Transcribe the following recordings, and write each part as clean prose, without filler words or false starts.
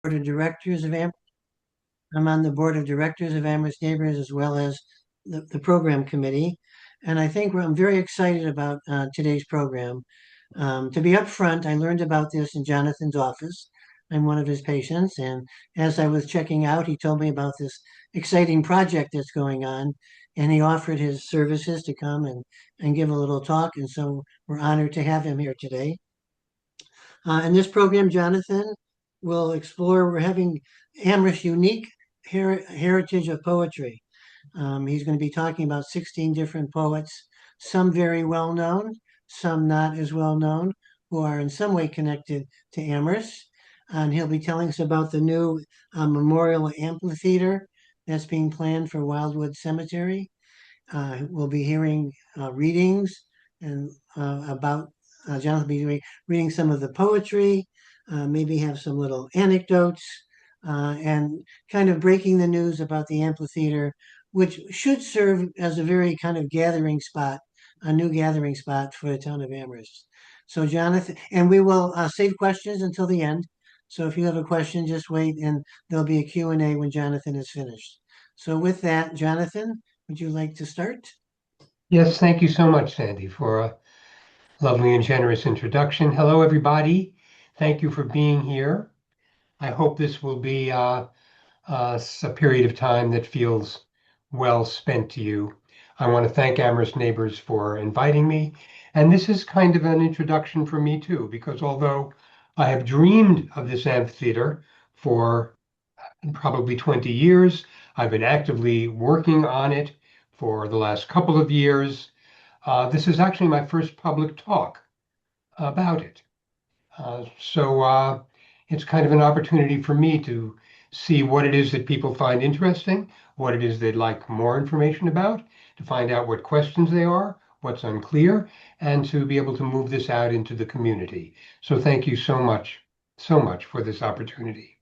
Board of Directors of Amherst. I'm on the Board of Directors of Amherst Neighbors as well as the program committee. And I think I'm very excited about today's program. To be upfront, I learned about this in Jonathan's office. I'm one of his patients. And as I was checking out, he told me about this exciting project that's going on. And he offered his services to come and give a little talk. And so we're honored to have him here today. In this program, Jonathan will explore, we're having Amherst's unique heritage of poetry. He's going to be talking about 16 different poets, some very well known, some not as well known, who are in some way connected to Amherst. And he'll be telling us about the new memorial amphitheater that's being planned for Wildwood Cemetery. We'll be hearing readings and about Jonathan will be reading some of the poetry, maybe have some little anecdotes, and kind of breaking the news about the amphitheater, which should serve as a very kind of gathering spot, a new gathering spot for the town of Amherst. So Jonathan, and we will save questions until the end. So if you have a question, just wait and there'll be a Q&A when Jonathan is finished. So with that, Jonathan, would you like to start? Yes, thank you so much, Sandy, for a lovely and generous introduction. Hello, everybody. Thank you for being here. I hope this will be a period of time that feels well spent to you. I want to thank Amherst Neighbors for inviting me. And this is kind of an introduction for me, too, because although I have dreamed of this amphitheater for probably 20 years, I've been actively working on it for the last couple of years. This is actually my first public talk about it. So it's kind of an opportunity for me to see what it is that people find interesting, what it is they'd like more information about, to find out what questions they are, what's unclear, and to be able to move this out into the community. So thank you so much for this opportunity.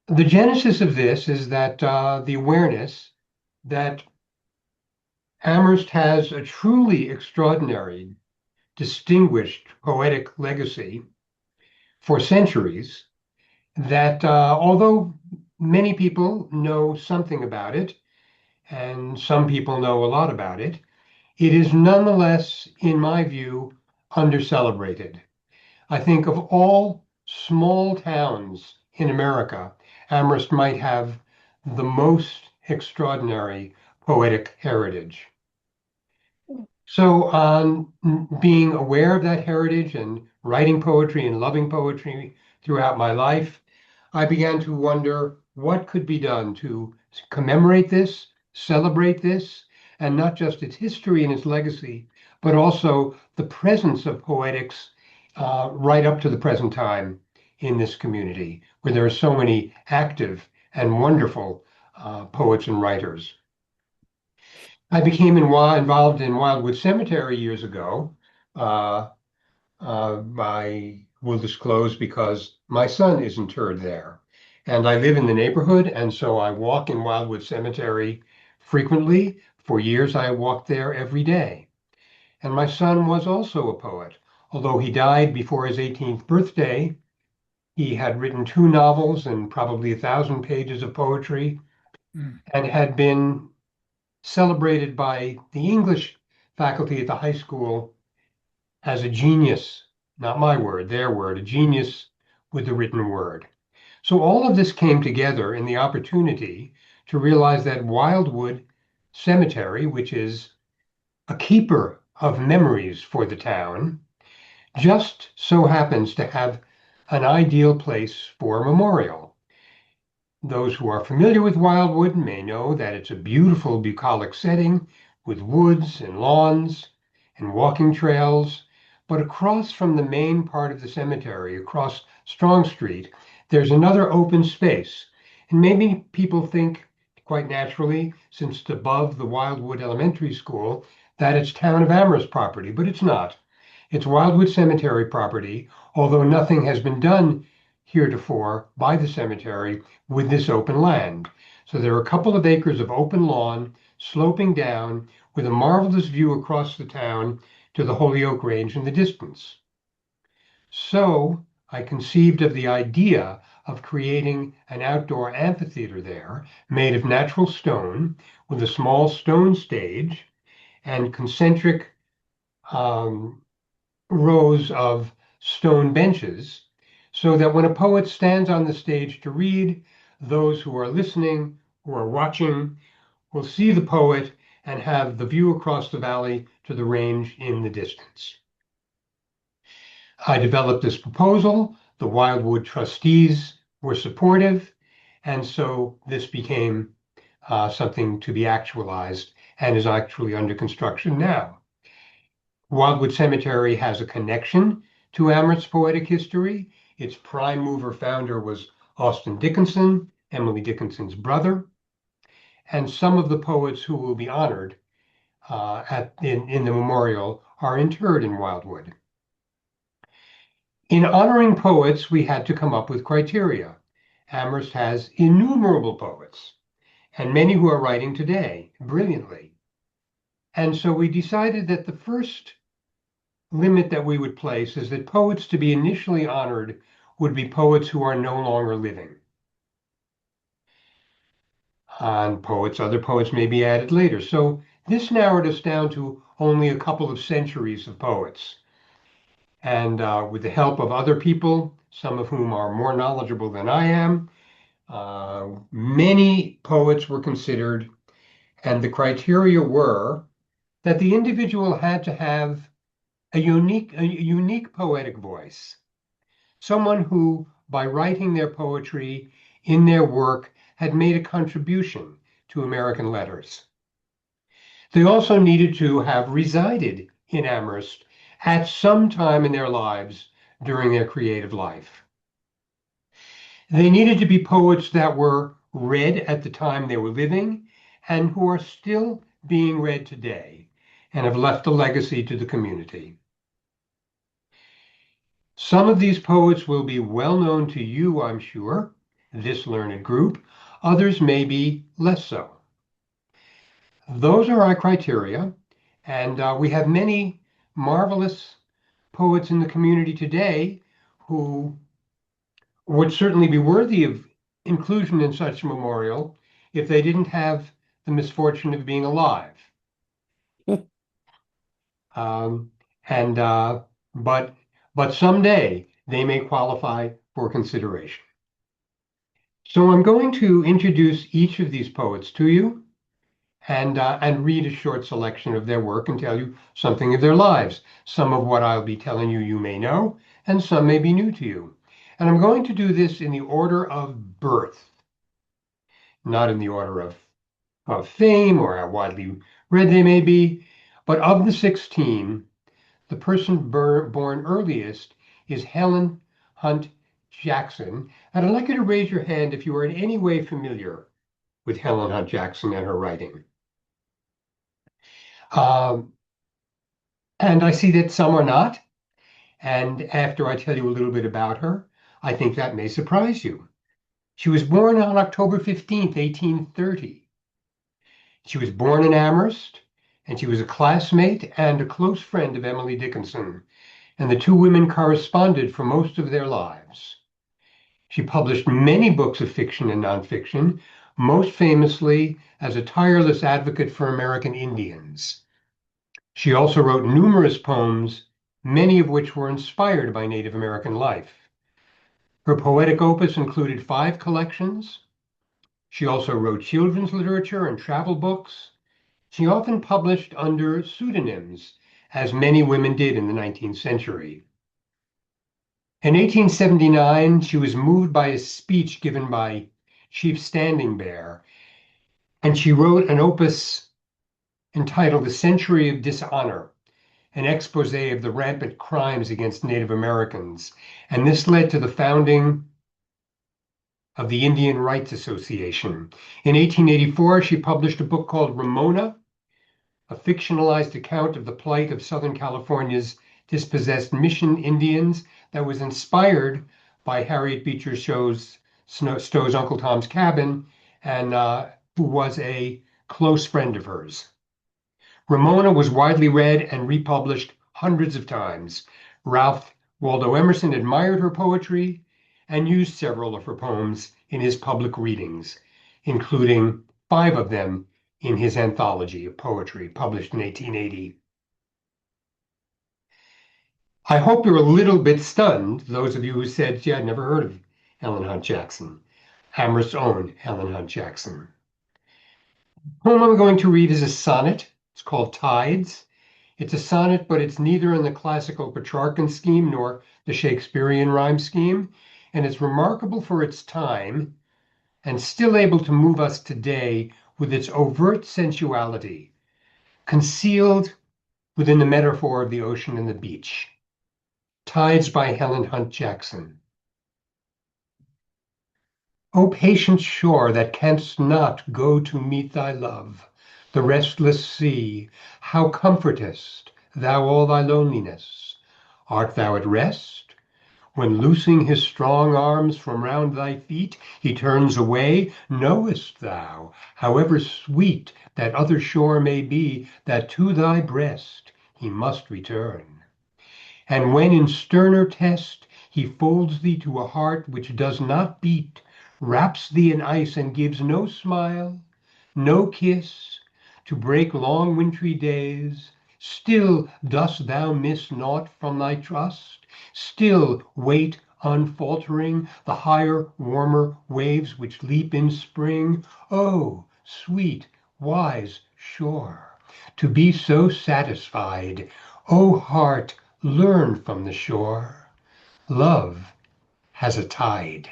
The genesis of this is that the awareness that Amherst has a truly extraordinary, distinguished poetic legacy for centuries, that although many people know something about it, and some people know a lot about it, it is nonetheless, in my view, under-celebrated. I think of all small towns in America, Amherst might have the most extraordinary poetic heritage. So, being aware of that heritage and writing poetry and loving poetry throughout my life, I began to wonder what could be done to commemorate this, celebrate this, and not just its history and its legacy, but also the presence of poetics right up to the present time in this community, where there are so many active and wonderful poets and writers. I became involved in Wildwood Cemetery years ago. Uh, I will disclose because my son is interred there. And I live in the neighborhood, and so I walk in Wildwood Cemetery frequently. For years, I walked there every day. And my son was also a poet. Although he died before his 18th birthday, he had written 2 novels and probably 1,000 pages of poetry and had been celebrated by the English faculty at the high school as a genius, not my word, their word, a genius with the written word. So all of this came together in the opportunity to realize that Wildwood Cemetery, which is a keeper of memories for the town, just so happens to have an ideal place for a memorial. Those who are familiar with Wildwood may know that it's a beautiful bucolic setting with woods and lawns and walking trails. But across from the main part of the cemetery, across Strong Street, there's another open space. And maybe people think, quite naturally, since it's above the Wildwood Elementary School, that it's Town of Amherst property, but it's not. It's Wildwood Cemetery property, although nothing has been done heretofore by the cemetery with this open land. So there are a couple of acres of open lawn sloping down with a marvelous view across the town to the Holyoke Range in the distance. So I conceived of the idea of creating an outdoor amphitheater there made of natural stone with a small stone stage and concentric um, rows of stone benches so that when a poet stands on the stage to read, those who are listening or watching will see the poet and have the view across the valley to the range in the distance. I developed this proposal. The Wildwood trustees were supportive, and so this became something to be actualized and is actually under construction now. Wildwood Cemetery has a connection to Amherst's poetic history. Its prime mover founder was Austin Dickinson, Emily Dickinson's brother, and some of the poets who will be honored in the memorial are interred in Wildwood. In honoring poets, we had to come up with criteria. Amherst has innumerable poets, and many who are writing today brilliantly. And so we decided that the first limit that we would place is that poets to be initially honored would be poets who are no longer living. And other poets may be added later. So this narrowed us down to only a couple of centuries of poets. And with the help of other people, some of whom are more knowledgeable than I am, many poets were considered, and the criteria were that the individual had to have a unique poetic voice, someone who, by writing their poetry in their work, had made a contribution to American letters. They also needed to have resided in Amherst at some time in their lives during their creative life. They needed to be poets that were read at the time they were living and who are still being read today and have left a legacy to the community. Some of these poets will be well known to you, I'm sure, this learned group. Others may be less so. Those are our criteria, and we have many marvelous poets in the community today who would certainly be worthy of inclusion in such a memorial if they didn't have the misfortune of being alive. Um, and but someday they may qualify for consideration. So I'm going to introduce each of these poets to you and read a short selection of their work and tell you something of their lives. Some of what I'll be telling you you may know, and some may be new to you. And I'm going to do this in the order of birth, not in the order of fame or how widely read they may be, but of the 16, the person born earliest is Helen Hunt Jackson. And I'd like you to raise your hand if you are in any way familiar with Helen Hunt Jackson and her writing. And I see that some are not. And after I tell you a little bit about her, I think that may surprise you. She was born on October 15th, 1830. She was born in Amherst, and she was a classmate and a close friend of Emily Dickinson, and the two women corresponded for most of their lives. She published many books of fiction and nonfiction, most famously as a tireless advocate for American Indians. She also wrote numerous poems, many of which were inspired by Native American life. Her poetic opus included 5 collections. She also wrote children's literature and travel books. She often published under pseudonyms, as many women did in the 19th century. In 1879, she was moved by a speech given by Chief Standing Bear, and she wrote an opus entitled The Century of Dishonor, an expose of the rampant crimes against Native Americans. And this led to the founding of the Indian Rights Association. In 1884, she published a book called Ramona, a fictionalized account of the plight of Southern California's dispossessed Mission Indians that was inspired by Harriet Beecher Stowe's Uncle Tom's Cabin, and who was a close friend of hers. Ramona was widely read and republished hundreds of times. Ralph Waldo Emerson admired her poetry and used several of her poems in his public readings, including 5 of them in his anthology of poetry published in 1880. I hope you're a little bit stunned, those of you who said, gee, I'd never heard of Helen Hunt Jackson, Amherst's own Helen Hunt Jackson. The poem I'm going to read is a sonnet. It's called Tides. It's a sonnet, but it's neither in the classical Petrarchan scheme nor the Shakespearean rhyme scheme, and it's remarkable for its time and still able to move us today with its overt sensuality, concealed within the metaphor of the ocean and the beach. Tides by Helen Hunt Jackson. O patient shore that canst not go to meet thy love, the restless sea, how comfortest thou all thy loneliness? Art thou at rest? When loosing his strong arms from round thy feet, he turns away, knowest thou, however sweet that other shore may be, that to thy breast he must return? And when in sterner test he folds thee to a heart which does not beat, wraps thee in ice and gives no smile, no kiss, to break long wintry days, still dost thou miss naught from thy trust, still wait unfaltering the higher, warmer waves which leap in spring. Oh, sweet, wise shore, to be so satisfied. O heart, learn from the shore. Love has a tide.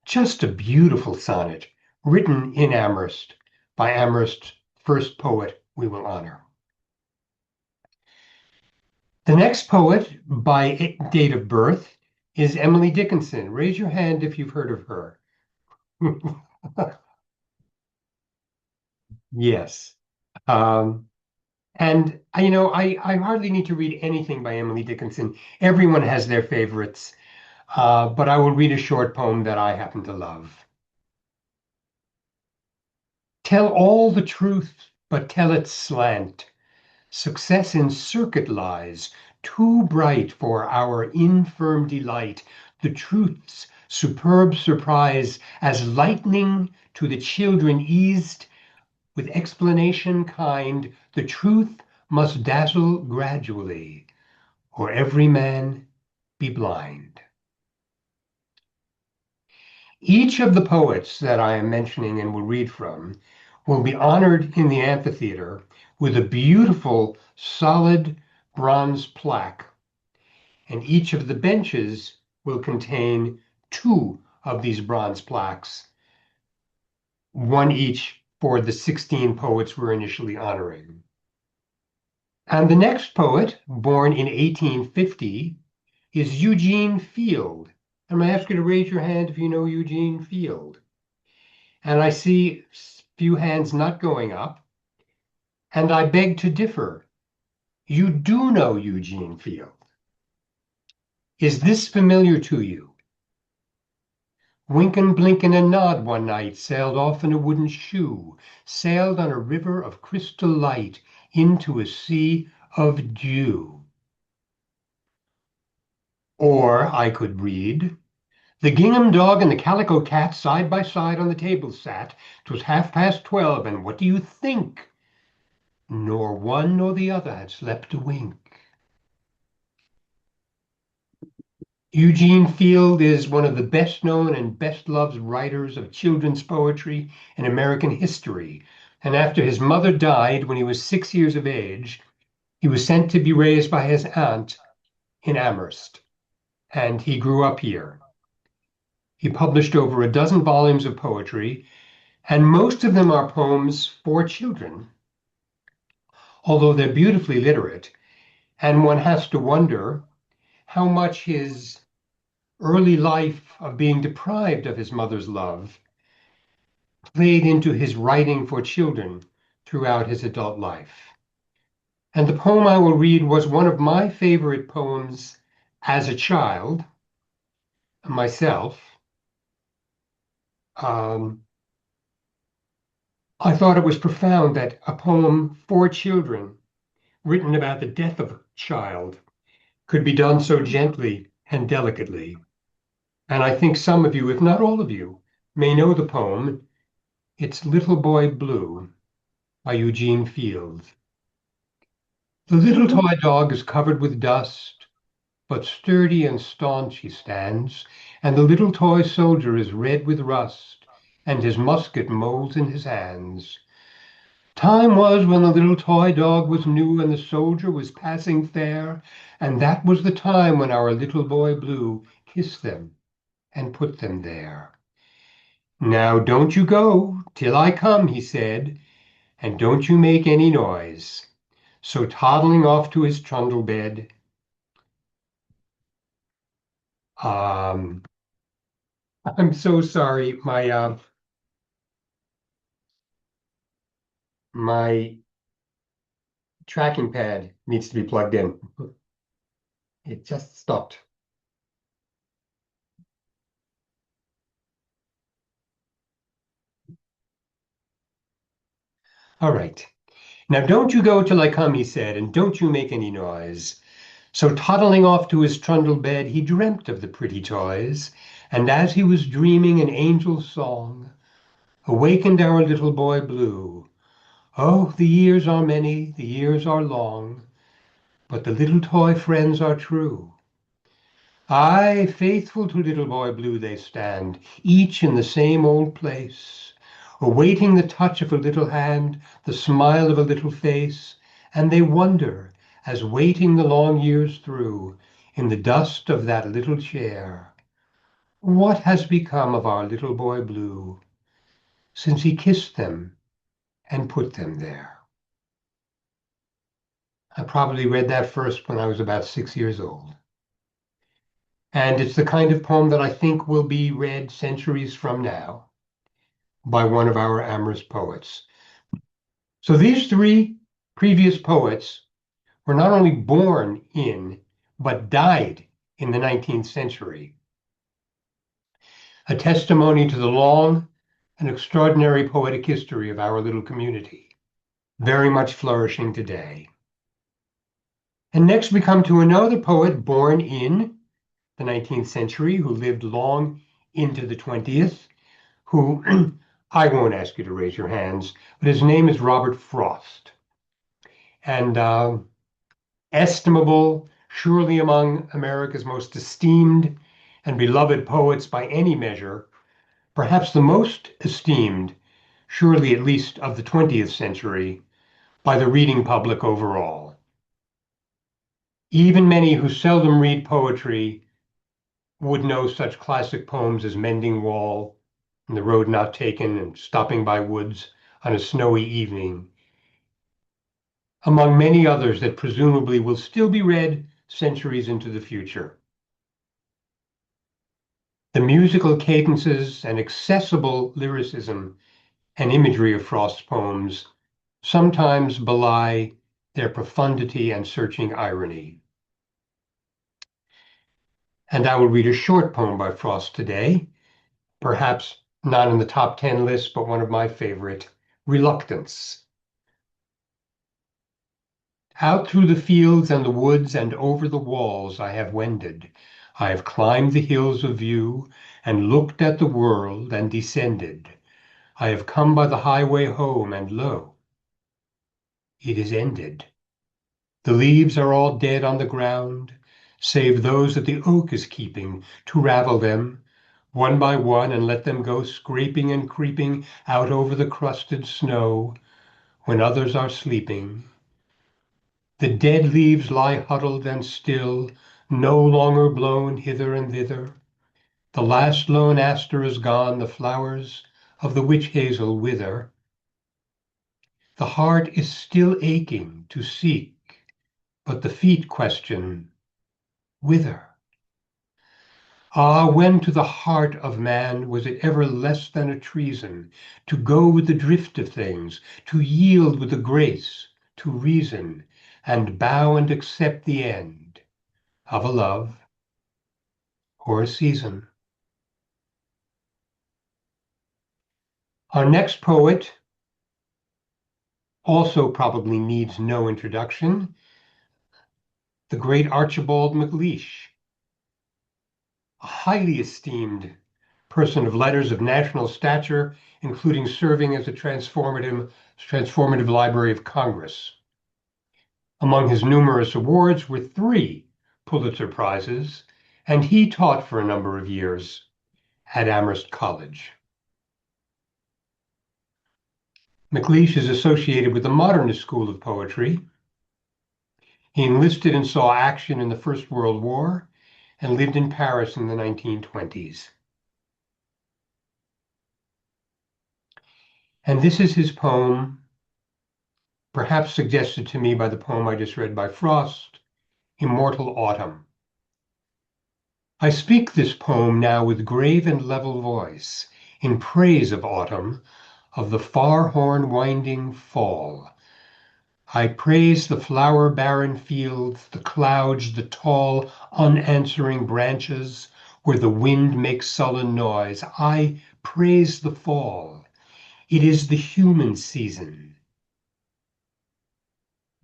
Just a beautiful sonnet written in Amherst by Amherst's first poet we will honor. The next poet by date of birth is Emily Dickinson. Raise your hand if you've heard of her. Yes. Um, and I hardly need to read anything by Emily Dickinson. Everyone has their favorites. But I will read a short poem that I happen to love. Tell all the truth, but tell it slant. Success in circuit lies, too bright for our infirm delight. The truth's superb surprise, as lightning to the children eased, with explanation kind, the truth must dazzle gradually, or every man be blind. Each of the poets that I am mentioning and will read from will be honored in the amphitheater with a beautiful, solid bronze plaque, and each of the benches will contain 2 of these bronze plaques, one each for the 16 poets we're initially honoring. And the next poet, born in 1850, is Eugene Field. I'm going to ask you to raise your hand if you know Eugene Field. And I see few hands not going up. And I beg to differ. You do know Eugene Field. Is this familiar to you? Winkin', blinkin', and nod one night, sailed off in a wooden shoe, sailed on a river of crystal light into a sea of dew. Or I could read, the gingham dog and the calico cat side by side on the table sat. 'Twas 12:30, and what do you think? Nor one nor the other had slept a wink. Eugene Field is one of the best known and best loved writers of children's poetry in American history. And after his mother died when he was 6 years of age, he was sent to be raised by his aunt in Amherst. And he grew up here. He published over a dozen volumes of poetry, and most of them are poems for children, although they're beautifully literate. And one has to wonder how much his early life of being deprived of his mother's love played into his writing for children throughout his adult life. And the poem I will read was one of my favorite poems as a child, myself. I thought it was profound that a poem for children, written about the death of a child, could be done so gently and delicately. And I think some of you, if not all of you, may know the poem. It's Little Boy Blue by Eugene Fields. The little toy dog is covered with dust, but sturdy and staunch he stands, and the little toy soldier is red with rust, and his musket molds in his hands. Time was when the little toy dog was new and the soldier was passing fair, and that was the time when our little boy Blue kissed them and put them there. Now don't you go till I come, he said, and don't you make any noise. So toddling off to his trundle bed, um, I'm so sorry, my tracking pad needs to be plugged in. It just stopped. All right. Now don't you go till I come, he said, and don't you make any noise. So toddling off to his trundle bed, he dreamt of the pretty toys, and as he was dreaming an angel's song, awakened our little boy Blue. Oh, the years are many, the years are long, but the little toy friends are true. Aye, faithful to little boy Blue they stand, each in the same old place, awaiting the touch of a little hand, the smile of a little face, and they wonder, as waiting the long years through, in the dust of that little chair, what has become of our little boy Blue, since he kissed them and put them there. I probably read that first when I was about 6 years old. And it's the kind of poem that I think will be read centuries from now by one of our Amherst poets. So these three previous poets were not only born in, but died in the 19th century, a testimony to the long and extraordinary poetic history of our little community, very much flourishing today. And next we come to another poet born in the 19th century who lived long into the 20th, who I won't ask you to raise your hands, but his name is Robert Frost. And estimable, surely among America's most esteemed and beloved poets by any measure, perhaps the most esteemed, surely at least of the 20th century, by the reading public overall. Even many who seldom read poetry would know such classic poems as Mending Wall, and The Road Not Taken, and Stopping by Woods on a Snowy Evening, among many others that presumably will still be read centuries into the future. The musical cadences and accessible lyricism and imagery of Frost's poems sometimes belie their profundity and searching irony. And I will read a short poem by Frost today, perhaps not in the top 10 list, but one of my favorite, Reluctance. Out through the fields and the woods and over the walls I have wended. I have climbed the hills of view and looked at the world and descended. I have come by the highway home, and lo, it is ended. The leaves are all dead on the ground, save those that the oak is keeping to ravel them one by one and let them go scraping and creeping out over the crusted snow when others are sleeping. The dead leaves lie huddled and still, no longer blown hither and thither. The last lone aster is gone, the flowers of the witch hazel wither. The heart is still aching to seek, but the feet question, whither? Ah, when to the heart of man was it ever less than a treason to go with the drift of things, to yield with the grace, to reason, and bow and accept the end of a love or a season? Our next poet also probably needs no introduction. the great Archibald MacLeish, a highly esteemed person of letters of national stature, including serving as a transformative Library of Congress. Among his numerous awards were 3 Pulitzer Prizes, and he taught for a number of years at Amherst College. MacLeish is associated with the modernist school of poetry. He enlisted and saw action in the First World War and lived in Paris in the 1920s. And this is his poem, perhaps suggested to me by the poem I just read by Frost, Immortal Autumn. I speak this poem now with grave and level voice, in praise of autumn, of the far horn winding fall. I praise the flower-barren fields, the clouds, the tall, unanswering branches, where the wind makes sullen noise. I praise the fall. It is the human season.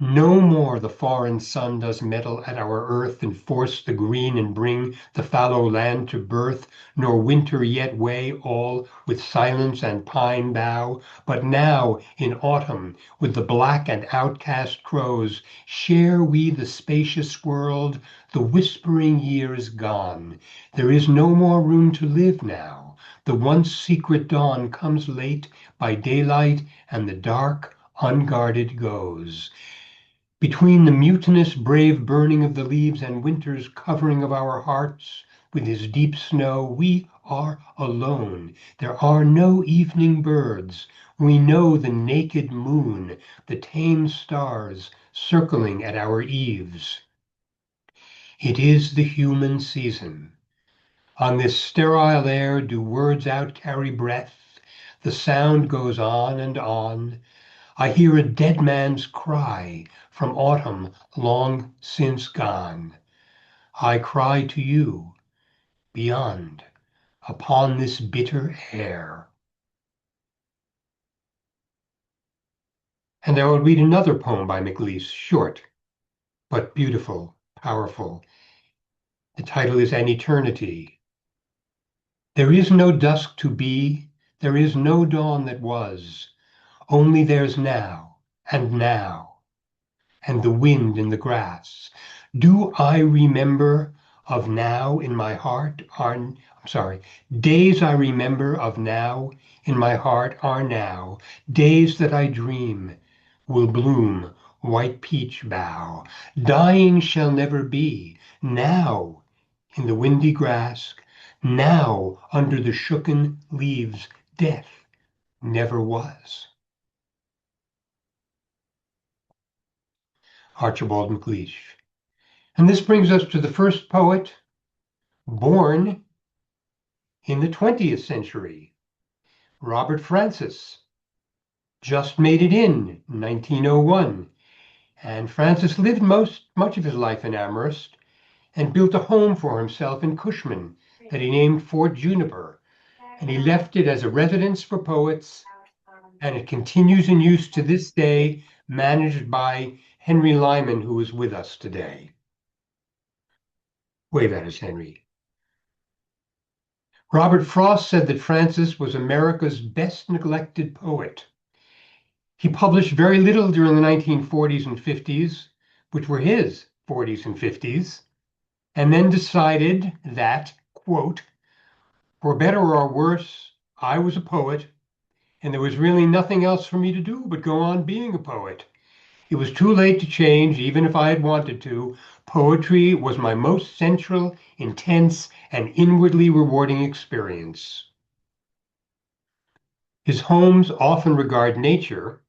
No more the foreign sun does meddle at our earth and force the green and bring the fallow land to birth, nor winter yet weigh all with silence and pine bough. But now in autumn, with the black and outcast crows, share we the spacious world, the whispering years gone. There is no more room to live now. The once secret dawn comes late by daylight, and the dark unguarded goes. Between the mutinous brave burning of the leaves and winter's covering of our hearts with his deep snow, we are alone. There are no evening birds. We know the naked moon, the tame stars circling at our eaves. It is the human season. On this sterile air do words out carry breath. The sound goes on and on. I hear a dead man's cry from autumn long since gone. I cry to you beyond upon this bitter air. And I will read another poem by MacLeish, short but beautiful, powerful. The title is An Eternity. There is no dusk to be, there is no dawn that was, only there's now and now. And the wind in the grass. Do I remember of now in my heart days I remember of now in my heart are now, days that I dream will bloom white peach bough. Dying shall never be, now in the windy grass, now under the shooken leaves, death never was. Archibald MacLeish. And this brings us to the first poet born in the 20th century, Robert Francis. Just made it in 1901. And Francis lived much of his life in Amherst and built a home for himself in Cushman that he named Fort Juniper. And he left it as a residence for poets, and it continues in use to this day, managed by Henry Lyman, who is with us today. Wave at us, Henry. Robert Frost said that Francis was America's best neglected poet. He published very little during the 1940s and 50s, which were his 40s and 50s, and then decided that, quote, for better or worse, I was a poet, and there was really nothing else for me to do but go on being a poet. It was too late to change, even if I had wanted to. Poetry was my most central, intense, and inwardly rewarding experience. His poems often regard nature,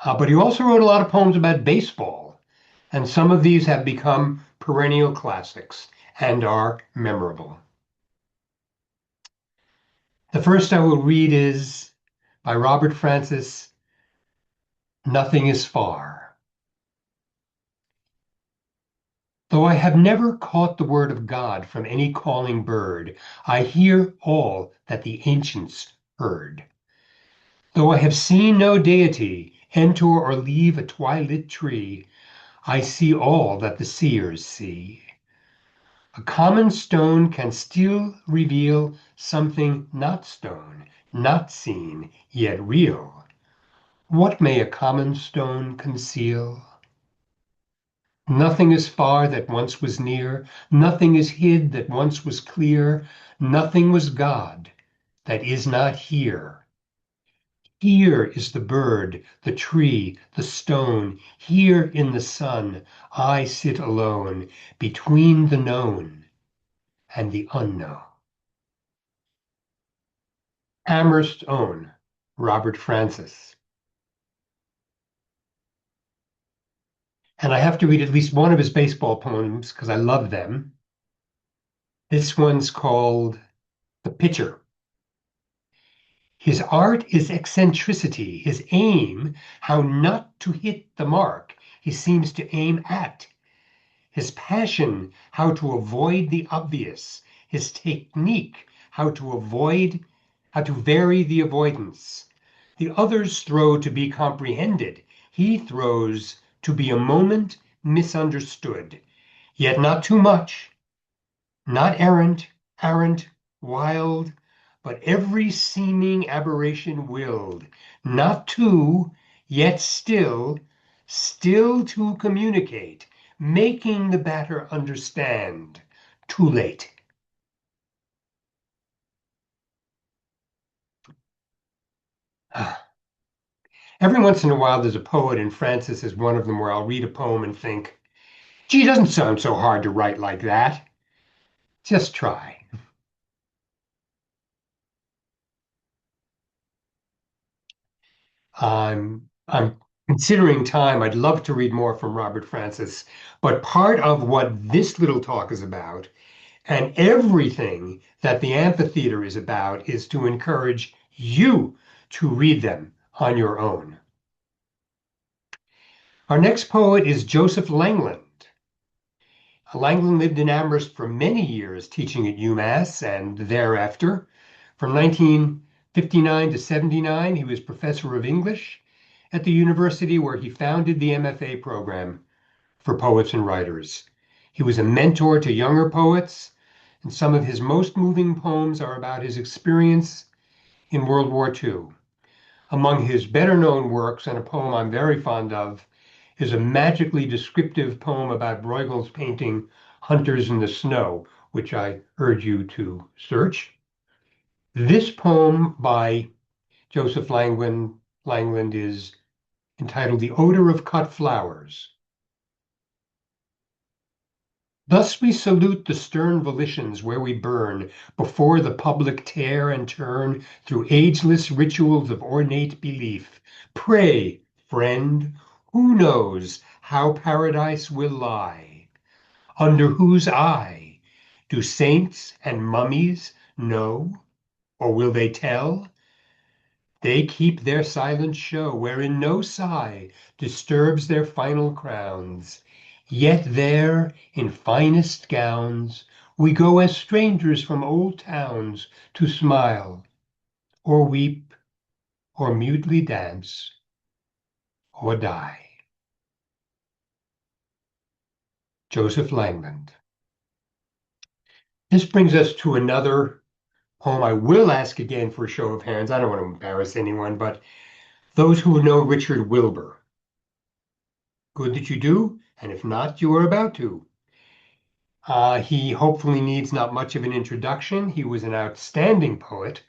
but he also wrote a lot of poems about baseball, and some of these have become perennial classics and are memorable. The first I will read is by Robert Francis, Nothing is Far. Though I have never caught the word of God from any calling bird, I hear all that the ancients heard. Though I have seen no deity enter or leave a twilit tree, I see all that the seers see. A common stone can still reveal something not stone, not seen, yet real. What may a common stone conceal? Nothing is far that once was near, nothing is hid that once was clear, nothing was God that is not here. Here is the bird, the tree, the stone, here in the sun I sit alone, between the known and the unknown. Amherst's own Robert Francis. And I have to read at least one of his baseball poems because I love them. This one's called The Pitcher. His art is eccentricity, his aim, how not to hit the mark he seems to aim at. His passion, how to avoid the obvious. His technique, how to vary the avoidance. The others throw to be comprehended. He throws to be a moment misunderstood, yet not too much, not arrant, wild, but every seeming aberration willed, not to, yet still to communicate, making the batter understand. Too late. Every once in a while, there's a poet, and Francis is one of them, where I'll read a poem and think, gee, it doesn't sound so hard to write like that. Just try. I'm considering time. I'd love to read more from Robert Francis, but part of what this little talk is about, and everything that the amphitheater is about, is to encourage you to read them on your own. Our next poet is Joseph Langland. Langland lived in Amherst for many years, teaching at UMass and thereafter. From 1959 to 79, he was professor of English at the university, where he founded the MFA program for poets and writers. He was a mentor to younger poets, and some of his most moving poems are about his experience in World War II. Among his better known works, and a poem I'm very fond of, is a magically descriptive poem about Bruegel's painting Hunters in the Snow, which I urge you to search. This poem by Joseph Langland is entitled The Odor of Cut Flowers. Thus we salute the stern volitions where we burn before the public tear and turn through ageless rituals of ornate belief. Pray, friend, who knows how paradise will lie? Under whose eye? Do saints and mummies know? Or will they tell? They keep their silent show, wherein no sigh disturbs their final crowns. Yet there, in finest gowns, we go as strangers from old towns to smile, or weep, or mutely dance, or die. Joseph Langland. This brings us to another poem. I will ask again for a show of hands. I don't want to embarrass anyone, but those who know Richard Wilbur. Good that you do, and if not, you are about to. He hopefully needs not much of an introduction. He was an outstanding poet,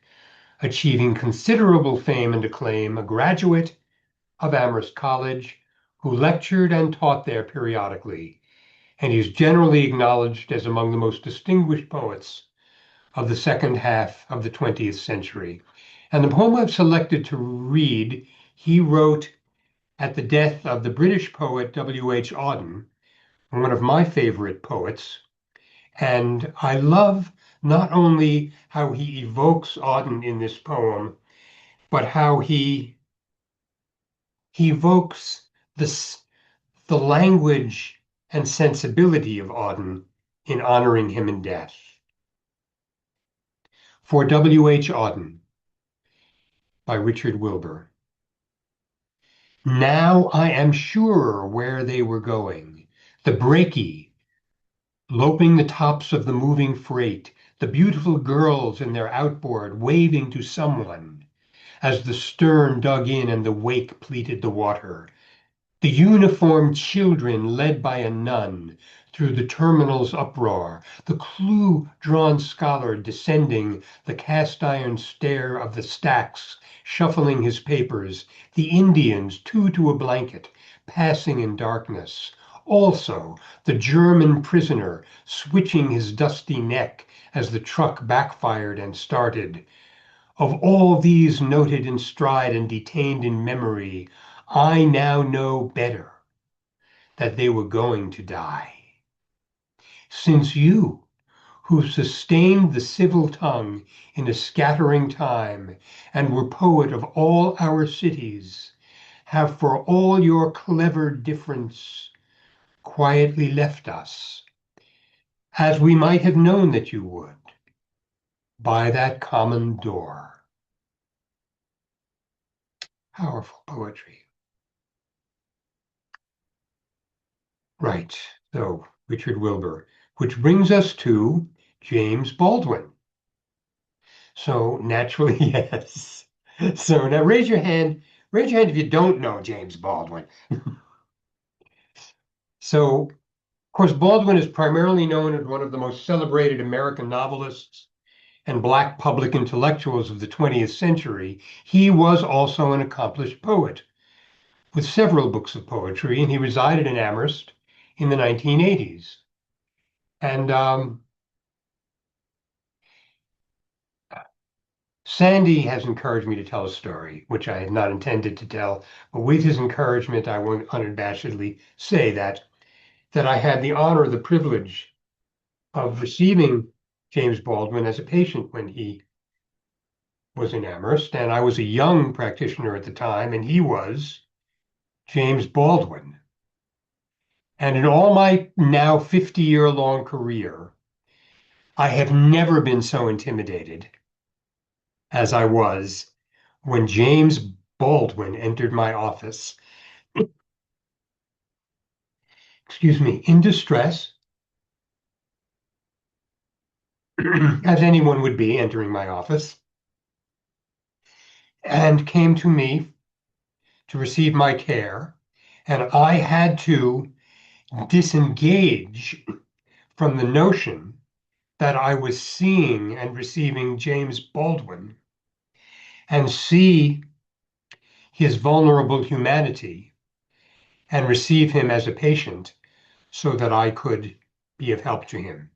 achieving considerable fame and acclaim, a graduate of Amherst College, who lectured and taught there periodically, and he is generally acknowledged as among the most distinguished poets of the second half of the 20th century. And the poem I've selected to read, he wrote at the death of the British poet W.H. Auden, one of my favorite poets. And I love not only how he evokes Auden in this poem, but how he evokes the language and sensibility of Auden in honoring him in death. For W.H. Auden by Richard Wilbur. Now I am sure where they were going. The brakie, loping the tops of the moving freight, the beautiful girls in their outboard waving to someone as the stern dug in and the wake pleated the water. The uniformed children led by a nun through the terminal's uproar, the clue-drawn scholar descending the cast-iron stair of the stacks, shuffling his papers, the Indians, two to a blanket, passing in darkness. Also, the German prisoner switching his dusty neck as the truck backfired and started. Of all these noted in stride and detained in memory, I now know better that they were going to die. Since you, who sustained the civil tongue in a scattering time and were poet of all our cities, have for all your clever difference quietly left us, as we might have known that you would, by that common door. Powerful poetry. Right. So, Richard Wilbur, which brings us to James Baldwin. So, naturally, yes. So now raise your hand. Raise your hand if you don't know James Baldwin. So, of course, Baldwin is primarily known as one of the most celebrated American novelists and Black public intellectuals of the 20th century. He was also an accomplished poet with several books of poetry, and he resided in Amherst in the 1980s. And Sandy has encouraged me to tell a story, which I had not intended to tell, but with his encouragement, I won't unabashedly say that I had the honor, the privilege of receiving James Baldwin as a patient when he was in Amherst, and I was a young practitioner at the time, and he was James Baldwin. And in all my now 50-year-long career, I have never been so intimidated as I was when James Baldwin entered my office, excuse me, in distress, as anyone would be entering my office, and came to me to receive my care. And I had to disengage from the notion that I was seeing and receiving James Baldwin and see his vulnerable humanity and receive him as a patient so that I could be of help to him.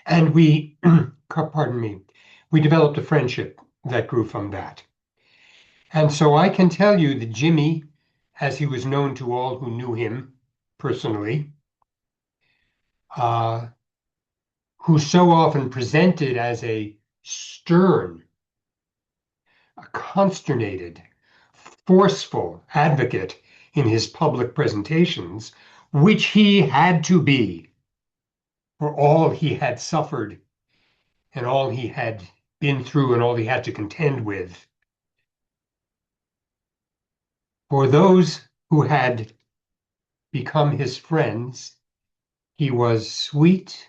And we, pardon me, we developed a friendship that grew from that. And so I can tell you that Jimmy, as he was known to all who knew him personally, who so often presented as a stern, a consternated, forceful advocate in his public presentations, which he had to be for all he had suffered and all he had been through and all he had to contend with. For those who had become his friends, he was sweet,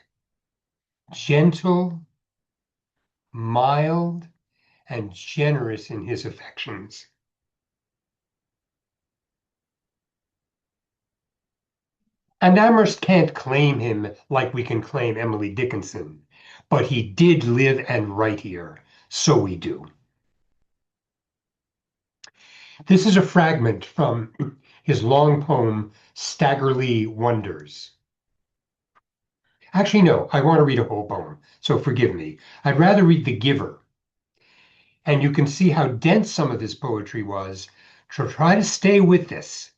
gentle, mild, and generous in his affections. And Amherst can't claim him like we can claim Emily Dickinson, but he did live and write here, so we do. This is a fragment from his long poem, Staggerly Wonders. Actually, no, I want to read a whole poem, so forgive me. I'd rather read The Giver. And you can see how dense some of this poetry was. So try to stay with this.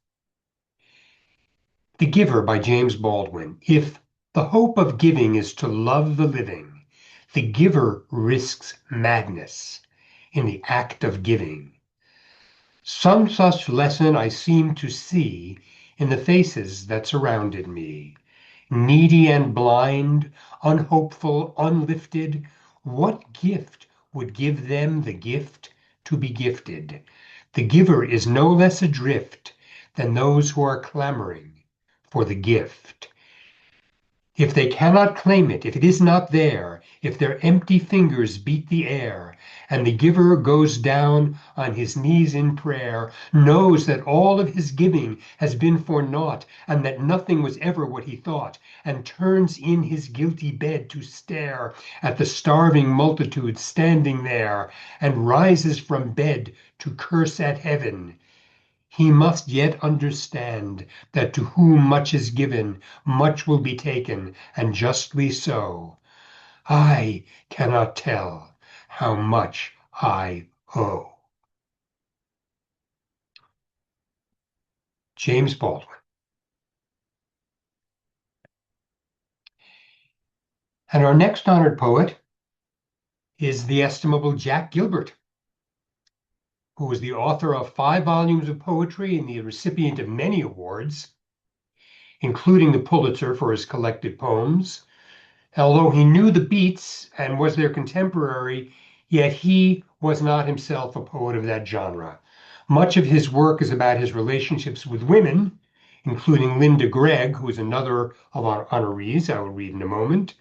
The Giver by James Baldwin. If the hope of giving is to love the living, the giver risks madness in the act of giving. Some such lesson I seemed to see in the faces that surrounded me. Needy and blind, unhopeful, unlifted, what gift would give them the gift to be gifted? The giver is no less adrift than those who are clamoring for the gift. If they cannot claim it, if it is not there, if their empty fingers beat the air, and the giver goes down on his knees in prayer, knows that all of his giving has been for naught, and that nothing was ever what he thought, and turns in his guilty bed to stare at the starving multitude standing there, and rises from bed to curse at heaven, he must yet understand that to whom much is given, much will be taken, and justly so. I cannot tell how much I owe. James Baldwin. And our next honored poet is the estimable Jack Gilbert, who was the author of 5 volumes of poetry and the recipient of many awards, including the Pulitzer for his collected poems. Although he knew the Beats and was their contemporary, yet he was not himself a poet of that genre. Much of his work is about his relationships with women, including Linda Gregg, who is another of our honorees I will read in a moment,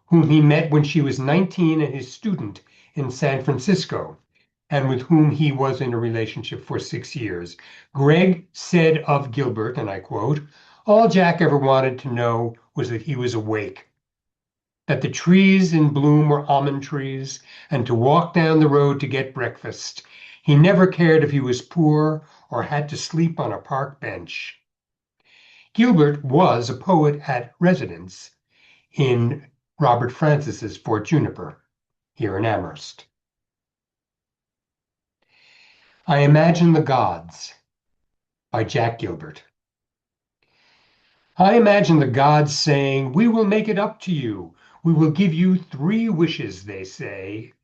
whom he met when she was 19 and his student in San Francisco, and with whom he was in a relationship for 6 years. Gregg said of Gilbert, and I quote, "All Jack ever wanted to know was that he was awake, that the trees in bloom were almond trees, and to walk down the road to get breakfast. He never cared if he was poor or had to sleep on a park bench." Gilbert was a poet at residence in Robert Francis's Fort Juniper here in Amherst. I Imagine the Gods by Jack Gilbert. I imagine the gods saying, "We will make it up to you. We will give you 3 wishes," they say.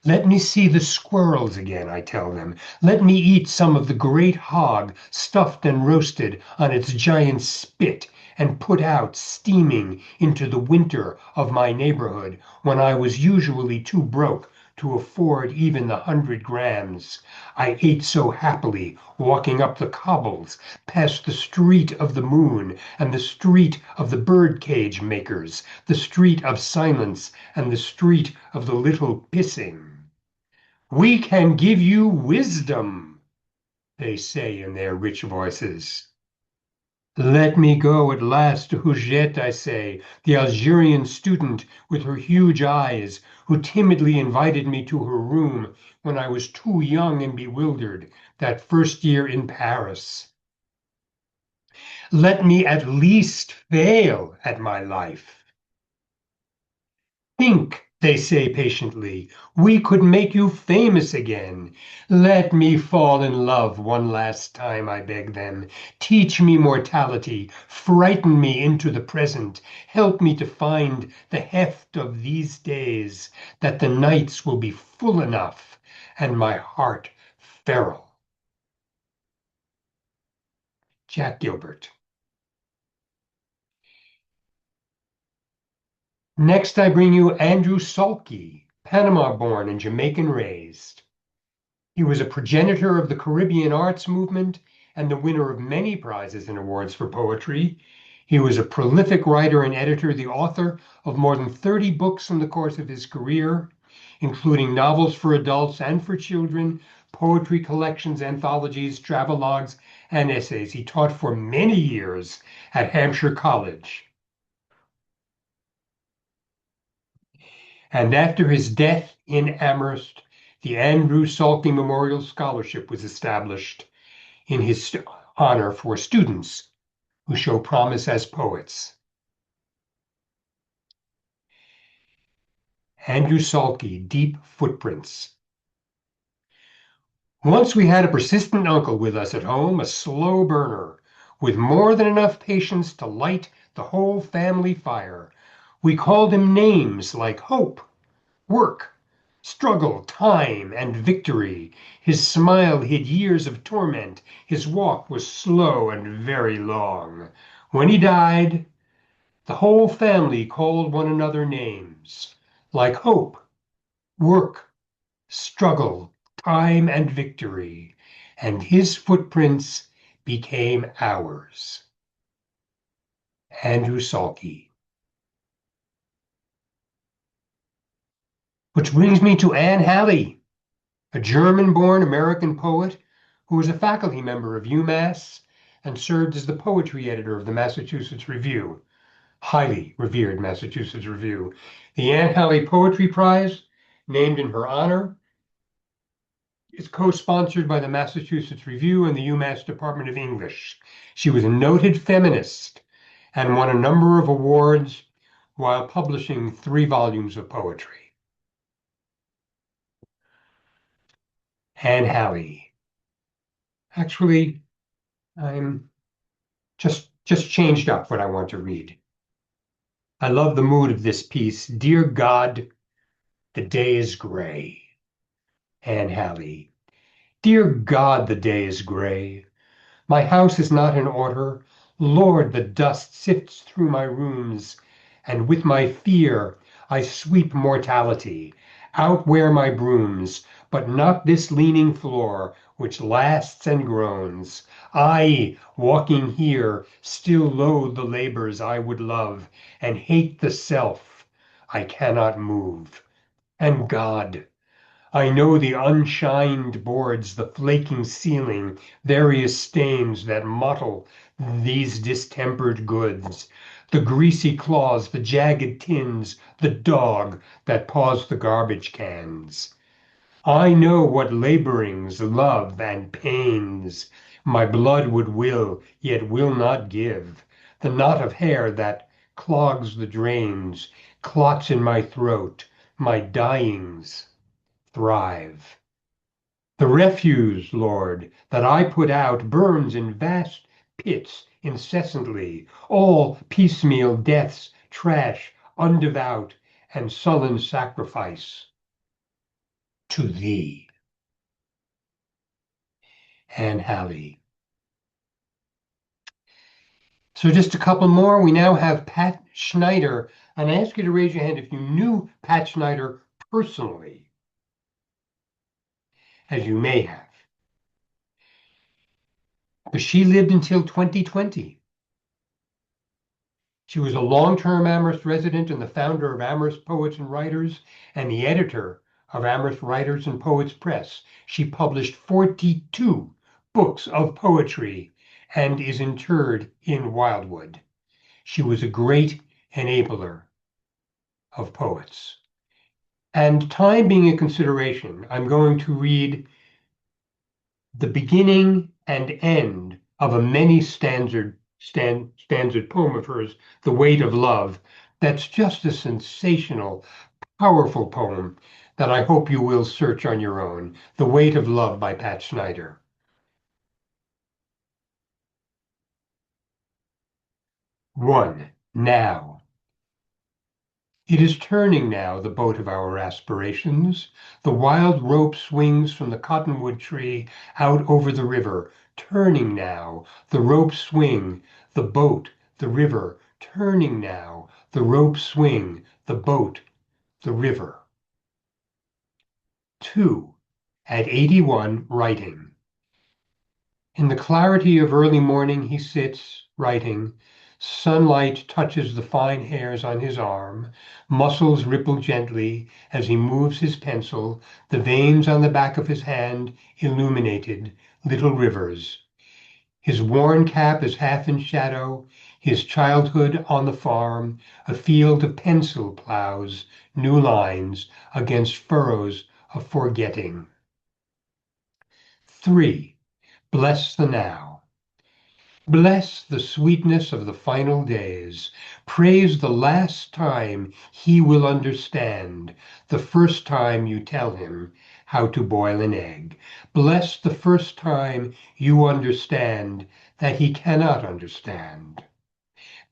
"Let me see the squirrels again," I tell them. "Let me eat some of the great hog, stuffed and roasted on its giant spit, and put out, steaming, into the winter of my neighborhood, when I was usually too broke to afford even the 100 grams. I ate so happily, walking up the cobbles, past the street of the moon, and the street of the birdcage makers, the street of silence, and the street of the little pissing. 'We can give you wisdom,' they say in their rich voices. 'Let me go at last to Huguette,' I say, the Algerian student with her huge eyes, who timidly invited me to her room when I was too young and bewildered, that first year in Paris. Let me at least fail at my life.' 'Think,' they say patiently, 'we could make you famous again.' 'Let me fall in love one last time,' I beg them. 'Teach me mortality, frighten me into the present, help me to find the heft of these days, that the nights will be full enough and my heart feral.'" Jack Gilbert. Next, I bring you Andrew Salke, Panama-born and Jamaican-raised. He was a progenitor of the Caribbean arts movement and the winner of many prizes and awards for poetry. He was a prolific writer and editor, the author of more than 30 books in the course of his career, including novels for adults and for children, poetry collections, anthologies, travelogues, and essays. He taught for many years at Hampshire College. And after his death in Amherst, the Andrew Salke Memorial Scholarship was established in his honor for students who show promise as poets. Andrew Salke, Deep Footprints. Once we had a persistent uncle with us at home, a slow burner, with more than enough patience to light the whole family fire. We called him names like hope, work, struggle, time, and victory. His smile hid years of torment. His walk was slow and very long. When he died, the whole family called one another names like hope, work, struggle, time and victory, and his footprints became ours. Andrew Salke. Which brings me to Anne Halley, a German-born American poet who was a faculty member of UMass and served as the poetry editor of the Massachusetts Review, highly revered Massachusetts Review. The Anne Halley Poetry Prize, named in her honor, is co-sponsored by the Massachusetts Review and the UMass Department of English. She was a noted feminist and won a number of awards while publishing 3 volumes of poetry. Anne Halley. Actually, I'm just changed up what I want to read. I love the mood of this piece. Dear God, the day is gray. Anne Halley. Dear God, the day is gray. My house is not in order. Lord, the dust sifts through my rooms, and with my fear I sweep mortality. Outwear my brooms, but not this leaning floor, which lasts and groans. I, walking here, still loathe the labors I would love, and hate the self I cannot move. And God, I know the unshined boards, the flaking ceiling, various stains that mottle these distempered goods, the greasy claws, the jagged tins, the dog that paws the garbage cans. I know what laborings, love, and pains my blood would will, yet will not give, the knot of hair that clogs the drains, clots in my throat, my dyings thrive. The refuse, Lord, that I put out burns in vast pits incessantly, all piecemeal deaths, trash, undevout, and sullen sacrifice to thee. Anne Halley. So just a couple more. We now have Pat Schneider, and I ask you to raise your hand if you knew Pat Schneider personally, as you may have. But she lived until 2020. She was a long-term Amherst resident and the founder of Amherst Poets and Writers and the editor of Amherst Writers and Poets Press. She published 42 books of poetry and is interred in Wildwood. She was a great enabler of poets. And time being a consideration, I'm going to read the beginning and end of a many stanzas poem of hers, The Weight of Love. That's just a sensational, powerful poem that I hope you will search on your own. The Weight of Love by Pat Schneider. 1. Now. It is turning now, the boat of our aspirations. The wild rope swings from the cottonwood tree out over the river. Turning now, the rope swing, the boat, the river. Turning now, the rope swing, the boat, the river. 2. At 81, writing. In the clarity of early morning he sits, writing. Sunlight touches the fine hairs on his arm. Muscles ripple gently as he moves his pencil. The veins on the back of his hand illuminated, little rivers. His worn cap is half in shadow. His childhood on the farm, a field of pencil plows, new lines against furrows of forgetting. 3. Bless the now. Bless the sweetness of the final days. Praise the last time he will understand, the first time you tell him how to boil an egg. Bless the first time you understand that he cannot understand.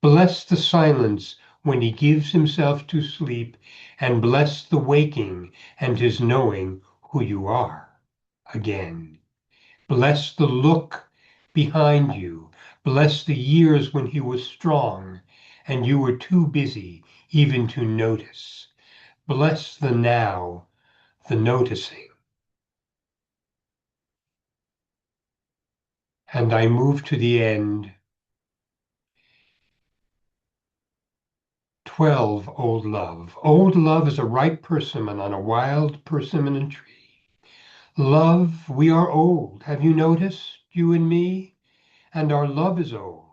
Bless the silence when he gives himself to sleep, and bless the waking and his knowing who you are again. Bless the look behind you. Bless the years when he was strong and you were too busy even to notice. Bless the now, the noticing. And I move to the end. 12, old love. Old love is a ripe persimmon on a wild persimmon tree. Love, we are old. Have you noticed, you and me? And our love is old,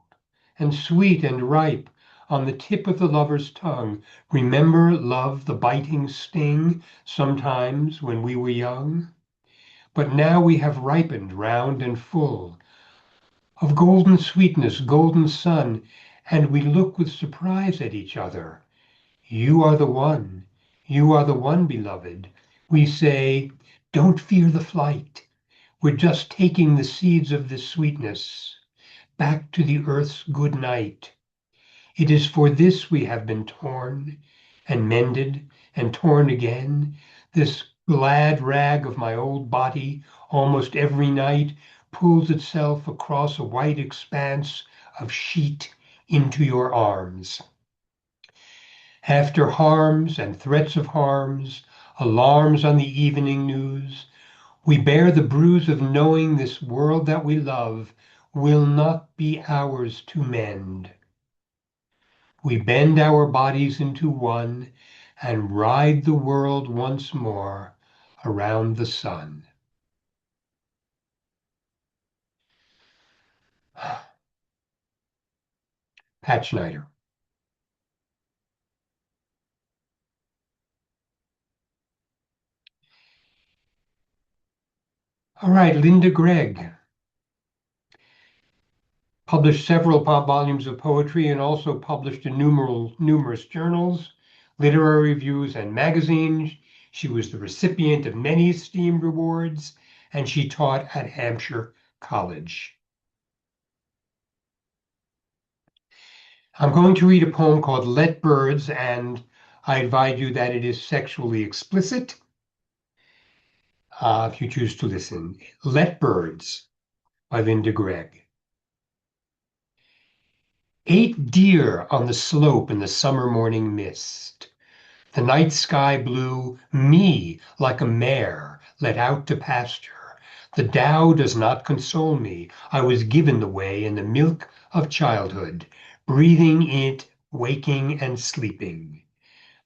and sweet and ripe on the tip of the lover's tongue. Remember, love, the biting sting sometimes when we were young? But now we have ripened round and full of golden sweetness, golden sun, and we look with surprise at each other. You are the one. You are the one, beloved. We say, don't fear the flight. We're just taking the seeds of this sweetness back to the earth's good night. It is for this we have been torn and mended and torn again. This glad rag of my old body almost every night pulls itself across a white expanse of sheet into your arms. After harms and threats of harms, alarms on the evening news, we bear the bruise of knowing this world that we love will not be ours to mend. We bend our bodies into one and ride the world once more around the sun. Pat Schneider. All right, Linda Gregg published several volumes of poetry and also published in numerous journals, literary reviews, and magazines. She was the recipient of many esteemed awards, and she taught at Hampshire College. I'm going to read a poem called Let Birds, and I advise you that it is sexually explicit if you choose to listen. Let Birds by Linda Gregg. 8 deer on the slope in the summer morning mist. The night sky blew me like a mare let out to pasture. The Tao does not console me. I was given the way in the milk of childhood, breathing it, waking and sleeping.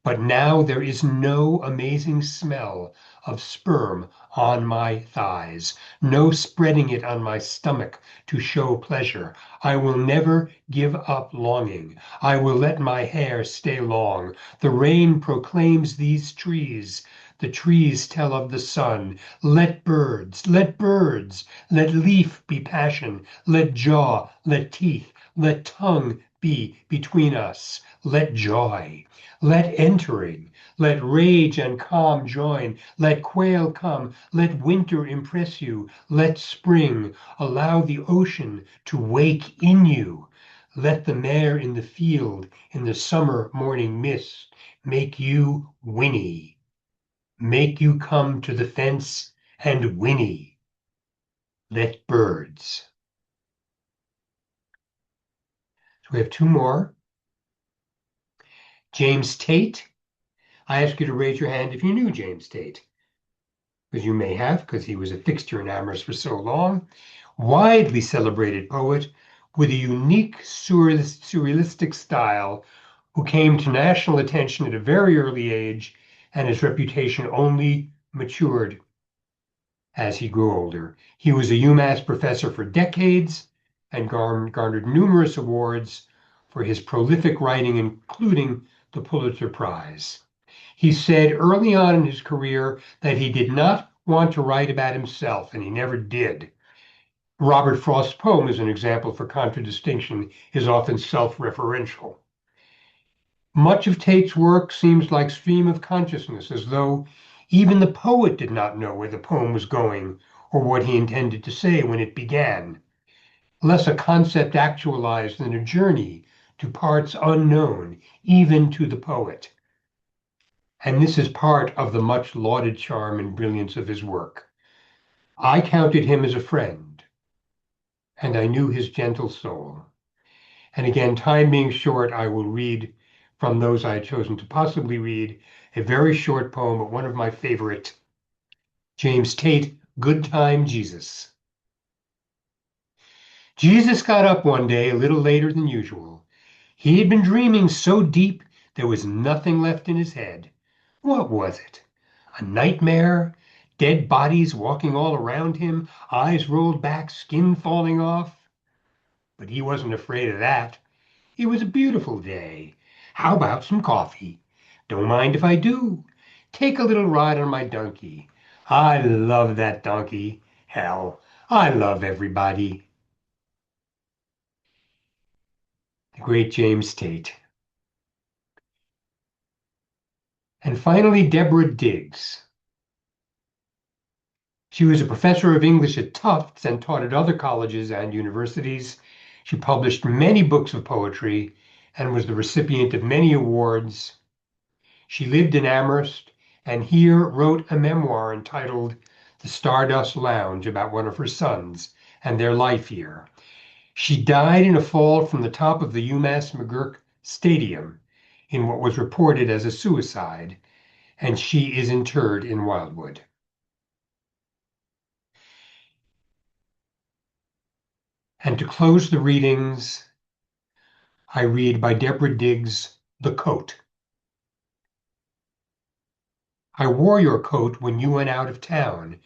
But now there is no amazing smell of sperm on my thighs, no spreading it on my stomach to show pleasure. I will never give up longing. I will let my hair stay long. The rain proclaims these trees. The trees tell of the sun. Let birds, let birds, let leaf be passion, let jaw, let teeth, let tongue be between us, let joy. Let entering, let rage and calm join, let quail come, let winter impress you, let spring allow the ocean to wake in you. Let the mare in the field in the summer morning mist make you whinny, make you come to the fence and whinny. Let birds. So we have 2 more. James Tate. I ask you to raise your hand if you knew James Tate, because you may have, because he was a fixture in Amherst for so long. Widely celebrated poet with a unique surrealistic style who came to national attention at a very early age, and his reputation only matured as he grew older. He was a UMass professor for decades and garnered numerous awards for his prolific writing, including the Pulitzer Prize. He said early on in his career that he did not want to write about himself, and he never did. Robert Frost's poem is an example for contradistinction, is often self-referential. Much of Tate's work seems like stream of consciousness, as though even the poet did not know where the poem was going or what he intended to say when it began. Less a concept actualized than a journey to parts unknown, even to the poet. And this is part of the much lauded charm and brilliance of his work. I counted him as a friend, and I knew his gentle soul. And again, time being short, I will read from those I had chosen to possibly read a very short poem, but one of my favorite, James Tate, Good Time Jesus. Jesus got up one day a little later than usual. He had been dreaming so deep there was nothing left in his head. What was it? A nightmare? Dead bodies walking all around him, eyes rolled back, skin falling off? But he wasn't afraid of that. It was a beautiful day. How about some coffee? Don't mind if I do. Take a little ride on my donkey. I love that donkey. Hell, I love everybody. The great James Tate. And finally, Deborah Diggs. She was a professor of English at Tufts and taught at other colleges and universities. She published many books of poetry and was the recipient of many awards. She lived in Amherst and here wrote a memoir entitled The Stardust Lounge about one of her sons and their life here. She died in a fall from the top of the UMass McGurk Stadium in what was reported as a suicide, and she is interred in Wildwood. And to close the readings, I read by Deborah Diggs, The Coat. I wore your coat when you went out of town,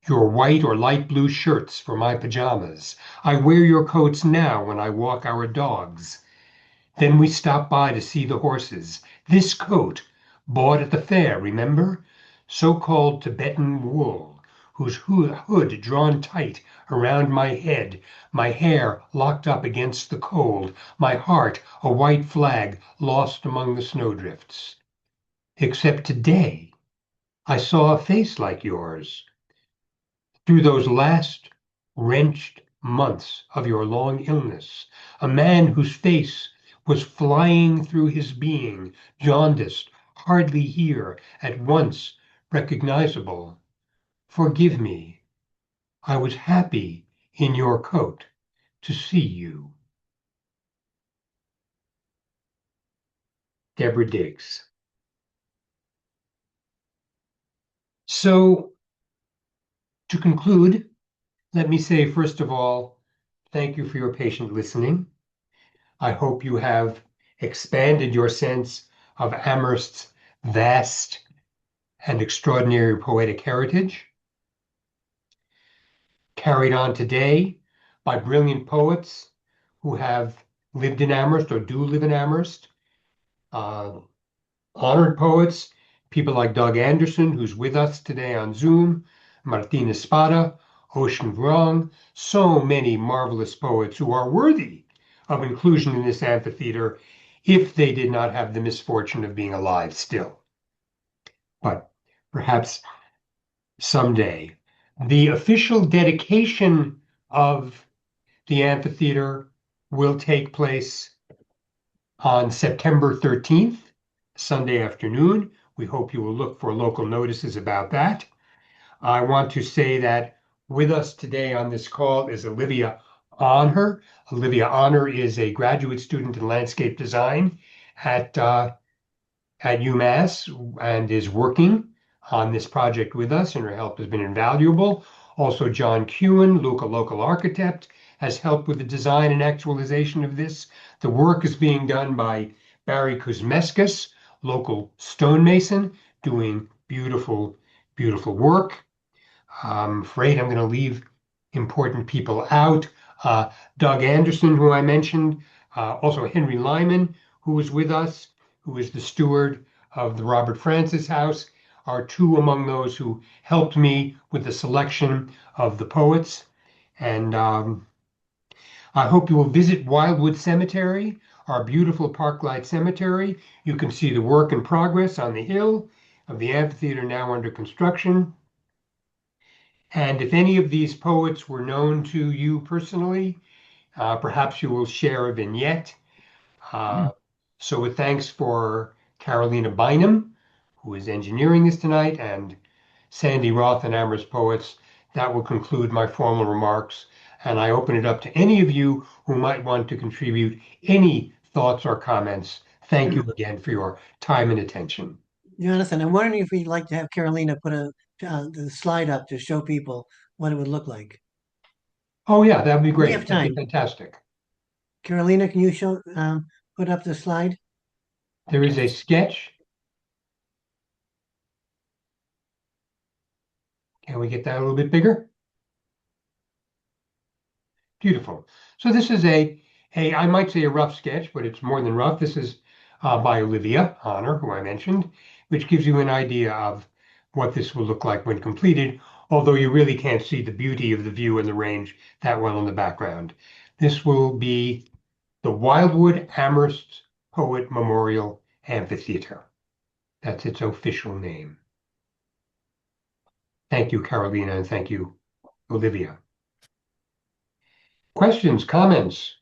your white or light blue shirts for my pajamas. I wear your coats now when I walk our dogs. Then we stop by to see the horses. This coat, bought at the fair, remember? So-called Tibetan wool, whose hood drawn tight around my head, my hair locked up against the cold, my heart a white flag lost among the snowdrifts. Except today, I saw a face like yours. Through those last wrenched months of your long illness, a man whose face was flying through his being, jaundiced, hardly here, at once recognizable. Forgive me. I was happy in your coat to see you. Deborah Diggs. So, to conclude, let me say, first of all, thank you for your patient listening. I hope you have expanded your sense of Amherst's vast and extraordinary poetic heritage, carried on today by brilliant poets who have lived in Amherst or do live in Amherst, uh, honored poets, people like Doug Anderson, who's with us today on Zoom, Martina Espada, Ocean Vuong, so many marvelous poets who are worthy of inclusion in this amphitheater if they did not have the misfortune of being alive still. But perhaps someday. The official dedication of the amphitheater will take place on September 13th, Sunday afternoon. We hope you will look for local notices about that. I want to say that with us today on this call is Olivia Honor. Olivia Honor is a graduate student in landscape design at UMass and is working on this project with us, and her help has been invaluable. Also, John Kewen, local architect, has helped with the design and actualization of this. The work is being done by Barry Kuzmeskis, local stonemason, doing beautiful, beautiful work. I'm afraid I'm going to leave important people out. Doug Anderson, who I mentioned, also Henry Lyman, who was with us, who is the steward of the Robert Francis House, are two among those who helped me with the selection of the poets. And I hope you will visit Wildwood Cemetery, our beautiful Parklight Cemetery. You can see the work in progress on the hill of the amphitheater now under construction. And if any of these poets were known to you personally, perhaps you will share a vignette. So with thanks for Carolina Bynum, who is engineering this tonight, and Sandy Roth and Amherst Poets, that will conclude my formal remarks. And I open it up to any of you who might want to contribute any thoughts or comments. Thank you again for your time and attention. Jonathan, I'm wondering if we'd like to have Carolina put the slide up to show people what it would look like. Oh, yeah, that'd be We great. have That'd be time. fantastic. Carolina, can you put up the slide? There is a sketch. Can we get that a little bit bigger? Beautiful. So this is I might say a rough sketch, but it's more than rough. This is by Olivia Honor, who I mentioned, which gives you an idea of what this will look like when completed, although you really can't see the beauty of the view and the range that well in the background. This will be the Wildwood Amherst Poet Memorial Amphitheater. That's its official name. Thank you, Carolina, and thank you, Olivia. Questions, comments?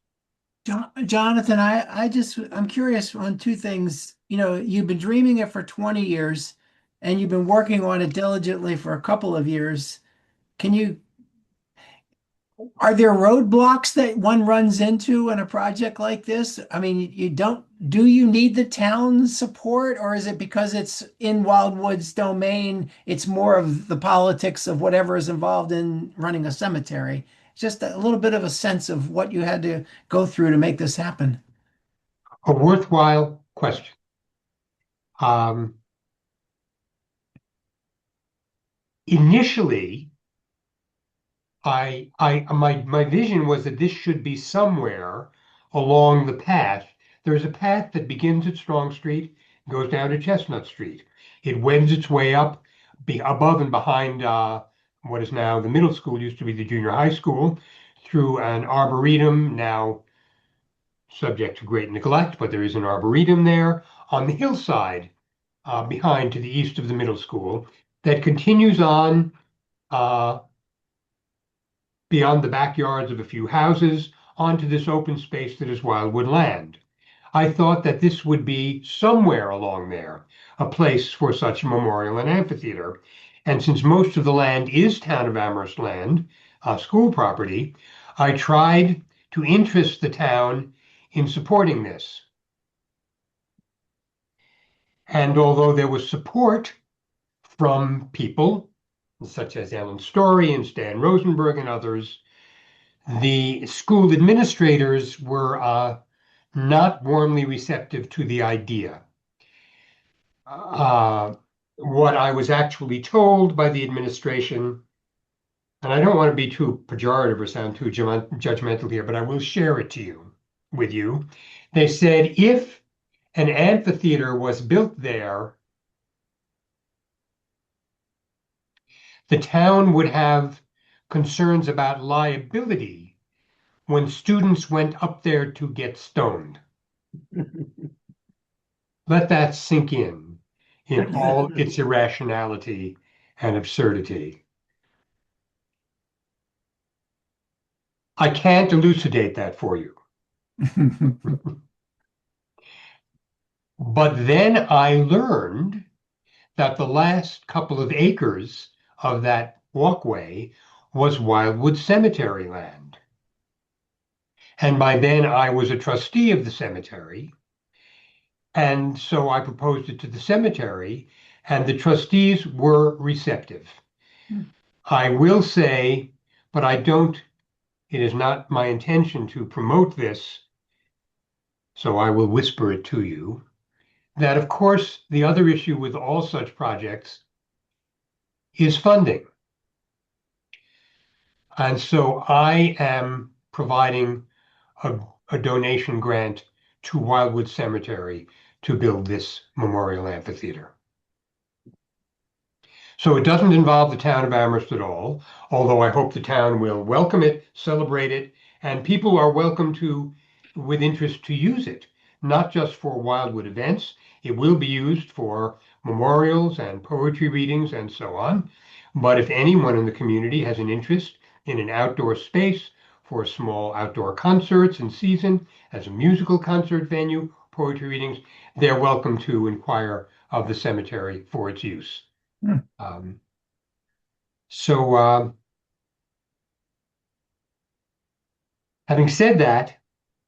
Jonathan, I'm curious on two things. You know, you've been dreaming it for 20 years and you've been working on it diligently for a couple of years. Can you, are there roadblocks that one runs into in a project like this? I mean, do you need the town's support, or is it because it's in Wildwood's domain, it's more of the politics of whatever is involved in running a cemetery? Just a little bit of a sense of what you had to go through to make this happen. A worthwhile question. Um, Initially, my vision was that this should be somewhere along the path. There's a path that begins at Strong Street, goes down to Chestnut Street. It wends its way up above and behind what is now the middle school, used to be the junior high school, through an arboretum, now subject to great neglect, but there is an arboretum there on the hillside behind to the east of the middle school that continues on uh, beyond the backyards of a few houses onto this open space that is Wildwood land. I thought that this would be somewhere along there, a place for such a memorial and amphitheater. And since most of the land is Town of Amherst land, school property, I tried to interest the town in supporting this. And although there was support from people such as Ellen Story and Stan Rosenberg and others, the school administrators were not warmly receptive to the idea. Uh, what I was actually told by the administration, and I don't want to be too pejorative or sound too judgmental here, but I will share it with you. They said if an amphitheater was built there, the town would have concerns about liability when students went up there to get stoned. Let that sink in all its irrationality and absurdity. I can't elucidate that for you. But then I learned that the last couple of acres of that walkway was Wildwood Cemetery land. And by then I was a trustee of the cemetery. And so I proposed it to the cemetery, and the trustees were receptive. I will say, but it is not my intention to promote this, so I will whisper it to you, that of course the other issue with all such projects is funding. And so I am providing a donation grant to Wildwood Cemetery to build this memorial amphitheater. So it doesn't involve the town of Amherst at all, although I hope the town will welcome it, celebrate it, and people are welcome to, with interest, to use it, not just for Wildwood events. It will be used for memorials and poetry readings and so on. But if anyone in the community has an interest in an outdoor space for small outdoor concerts in season, as a musical concert venue, poetry readings, they're welcome to inquire of the cemetery for its use. Um, so, having said that,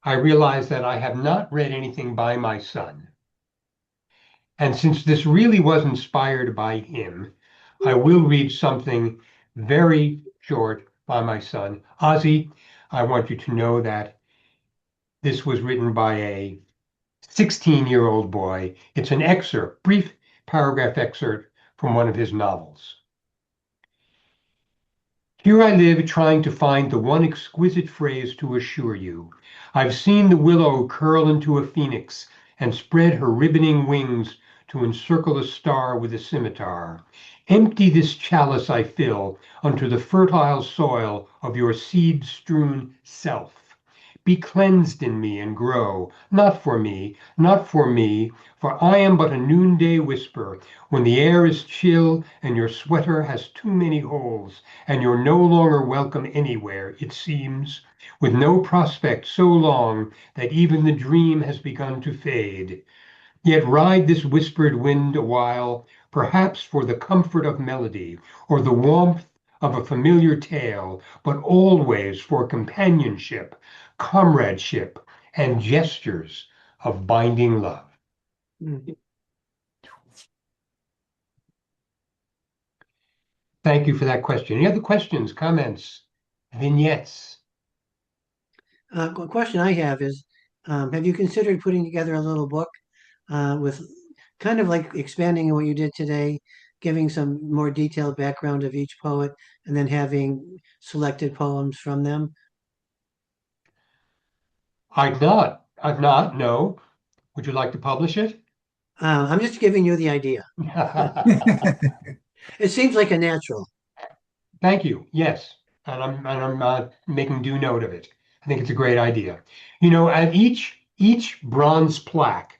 I realize that I have not read anything by my son. And since this really was inspired by him, I will read something very short by my son. Ozzy, I want you to know that this was written by a 16-year-old boy. It's an excerpt, brief paragraph excerpt from one of his novels. Here I live trying to find the one exquisite phrase to assure you. I've seen the willow curl into a phoenix and spread her ribboning wings to encircle a star with a scimitar. Empty this chalice I fill unto the fertile soil of your seed-strewn self. Be cleansed in me and grow, not for me, not for me, for I am but a noonday whisper, when the air is chill and your sweater has too many holes, and you're no longer welcome anywhere, it seems, with no prospect so long that even the dream has begun to fade. Yet ride this whispered wind a while, perhaps for the comfort of melody, or the warmth of a familiar tale, but always for companionship, comradeship, and gestures of binding love. Mm. Thank you for that question. Any other questions, comments, vignettes? A question I have is, have you considered putting together a little book with kind of like expanding on what you did today, giving some more detailed background of each poet, and then having selected poems from them? I've not, no. Would you like to publish it? I'm just giving you the idea. It seems like a natural. Thank you. Yes, and I'm making due note of it. I think it's a great idea. You know, and each bronze plaque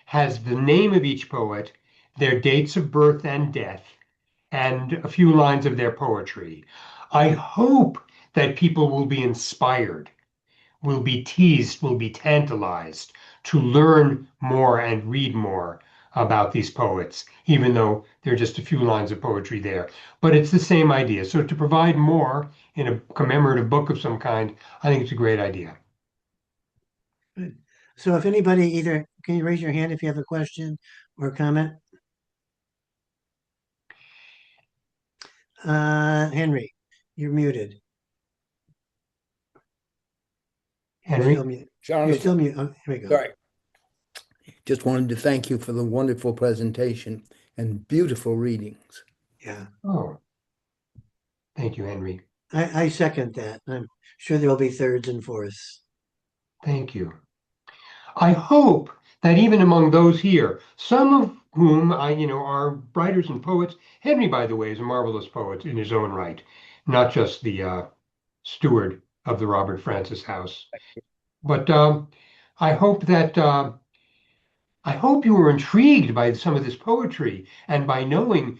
has the name of each poet, their dates of birth and death, and a few lines of their poetry. I hope that people will be inspired, will be teased, will be tantalized to learn more and read more about these poets, even though there are just a few lines of poetry there. But it's the same idea. So to provide more in a commemorative book of some kind, I think it's a great idea. Good. So if anybody either, can you raise your hand if you have a question or comment? Henry, you're muted. You're Henry? still mute. You're still Jonathan, mute. Oh, here we go. sorry. Just wanted to thank you for the wonderful presentation and beautiful readings. Yeah, Oh, thank you, Henry. I second that. I'm sure there will be thirds and fourths. Thank you. I hope that even among those here, some of whom are writers and poets. Henry, by the way, is a marvelous poet in his own right, not just the steward of the Robert Francis House. But I hope that I hope you were intrigued by some of this poetry and by knowing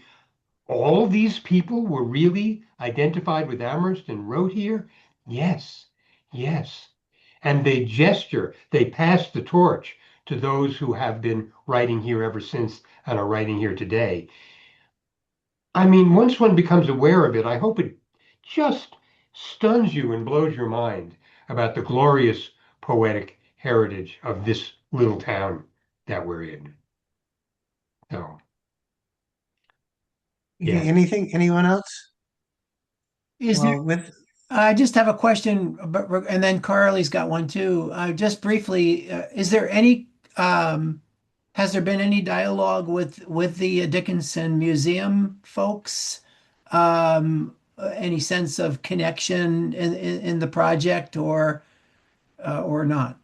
all of these people were really identified with Amherst and wrote here. Yes, yes. And they gesture, they pass the torch to those who have been writing here ever since and are writing here today. I mean, once one becomes aware of it, I hope it just stuns you and blows your mind about the glorious poetic heritage of this little town that we're in. So, yeah. Anything, anyone else? Is there, Well, with, I just have a question, and then Carly's got one too. Just briefly, is there any, has there been any dialogue with the Dickinson Museum folks? Any sense of connection in the project or not?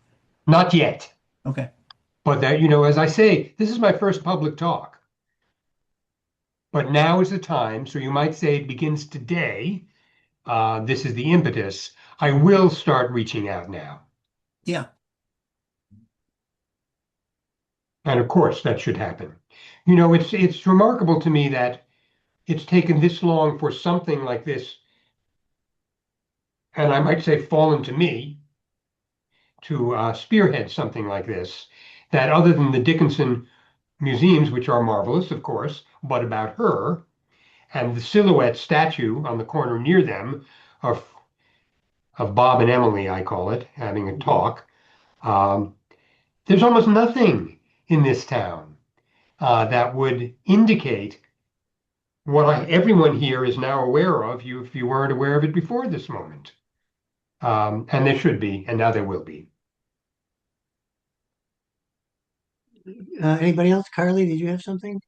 Not yet. Okay. But that, as I say, this is my first public talk. But now is the time, so you might say it begins today. This is the impetus. I will start reaching out now. Yeah. And of course, that should happen. It's remarkable to me that it's taken this long for something like this, and I might say fallen to me, to spearhead something like this, that other than the Dickinson museums, which are marvelous, of course, but about her, and the silhouette statue on the corner near them of Bob and Emily, I call it, having a talk. There's almost nothing in this town that would indicate everyone here is now aware of, if you weren't aware of it before this moment. And there should be, and now there will be. Anybody else? Carly, did you have something?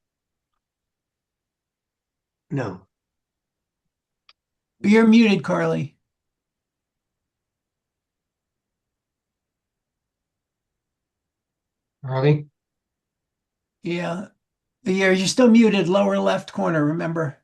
No. You're muted, Carly. Harley? Yeah. You're still muted, lower left corner, remember?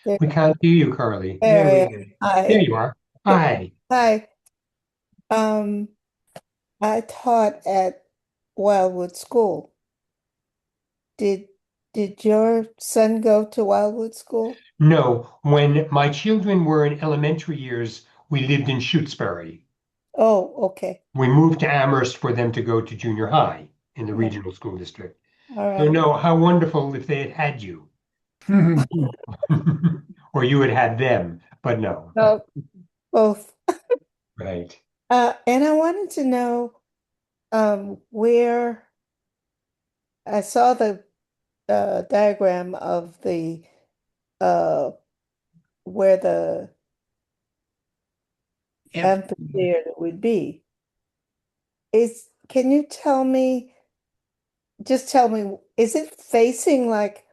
There, We can't hear you, Carly. There there I we am. go. There Hi. you are. Hi. Hi. Um, I taught at Wildwood School. Did did your son go to Wildwood School? No, when my children were in elementary years, we lived in Shutesbury. Oh, okay. We moved to Amherst for them to go to junior high in the Yeah. regional school district. All So right. no, how wonderful if they had had you, or you had had them, but no. Oh, both. Right. And I wanted to know where I saw the diagram of the uh where the amphitheater would be. Can you tell me, is it facing like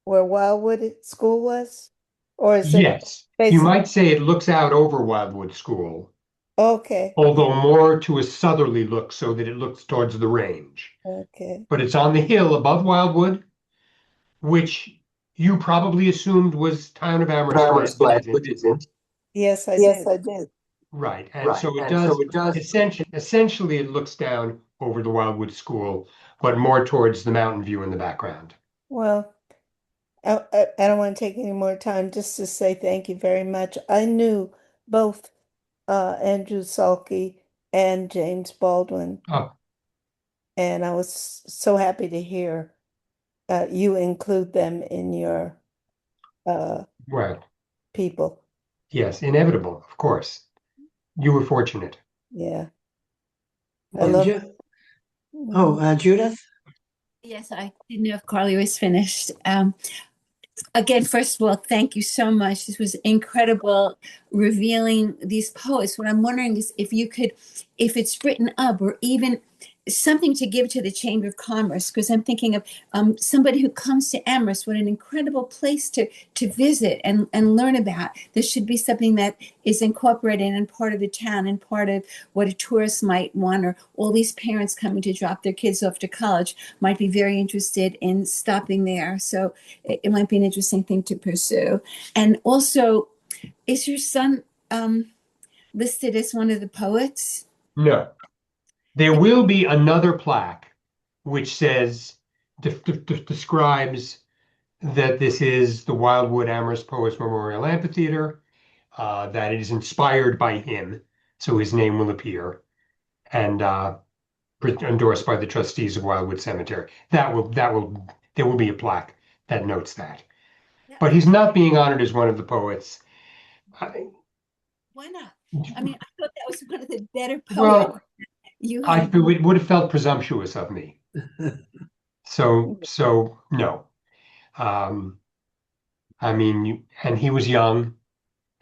where Wildwood School was? Or is it Yes, you facing? might say it looks out over Wildwood School, Okay, although more to a southerly look so that it looks towards the range. okay. But it's on the hill above Wildwood, which you probably assumed was Town of Amherst land, which isn't. Yes, I Yes, did. I did. Right. And so it does, essentially it looks down over the Wildwood School, but more towards the mountain view in the background. Well, I don't want to take any more time just to say thank you very much. I knew both Andrew Salke and James Baldwin, Oh, and I was so happy to hear you include them in your well, people. yes, inevitable, of course. You were fortunate. Yeah, I And love. Judith? Yes, I didn't know if Carly was finished. Again, first of all, thank you so much. This was incredible, revealing these poets. What I'm wondering is if you could, if it's written up or even something to give to the Chamber of Commerce, because I'm thinking of somebody who comes to Amherst, what an incredible place to visit and learn about. This should be something that is incorporated and part of the town and part of what a tourist might want, or all these parents coming to drop their kids off to college might be very interested in stopping there. So it might be an interesting thing to pursue. And also, is your son listed as one of the poets? No. There will be another plaque which says, describes that this is the Wildwood Amherst Poets Memorial Amphitheater, that it is inspired by him, so his name will appear, and endorsed by the trustees of Wildwood Cemetery. There will be a plaque that notes that. But he's not being honored as one of the poets. Why not? I mean, I thought that was one of the better poets Well, you it had. would have felt presumptuous of me. So no. Um, I mean, and he was young,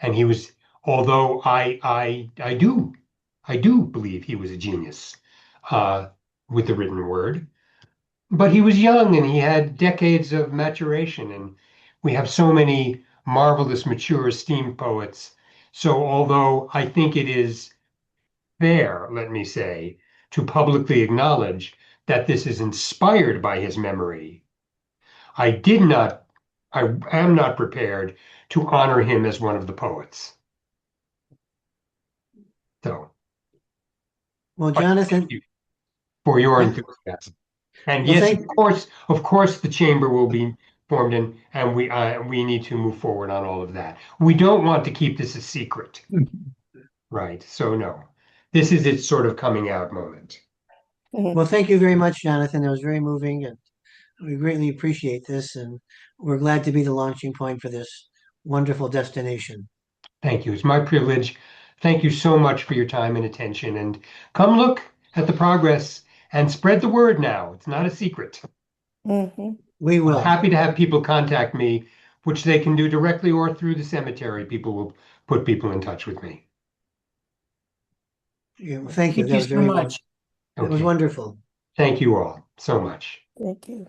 and he was, although I do believe he was a genius, uh, with the written word, but he was young and he had decades of maturation, and we have so many marvelous, mature, esteemed poets. So although I think it is fair, let me say, to publicly acknowledge that this is inspired by his memory, I did not, I am not prepared to honor him as one of the poets. So, Well, but Jonathan, thank you for your yeah, enthusiasm. And well, yes, thank, of course, the chamber will be formed, and we need to move forward on all of that. We don't want to keep this a secret, right? So no, this is its sort of coming out moment. well, thank you very much, Jonathan. That was very moving, and we greatly appreciate this, and we're glad to be the launching point for this wonderful destination. Thank you. It's my privilege. Thank you so much for your time and attention. And come look at the progress and spread the word now. It's not a secret. Mhm. We I'm will. happy to have people contact me, which they can do directly or through the cemetery. People will put people in touch with me. Yeah, thank you. Thank That you was so very much. That was Okay. wonderful. Thank you all so much. Thank you.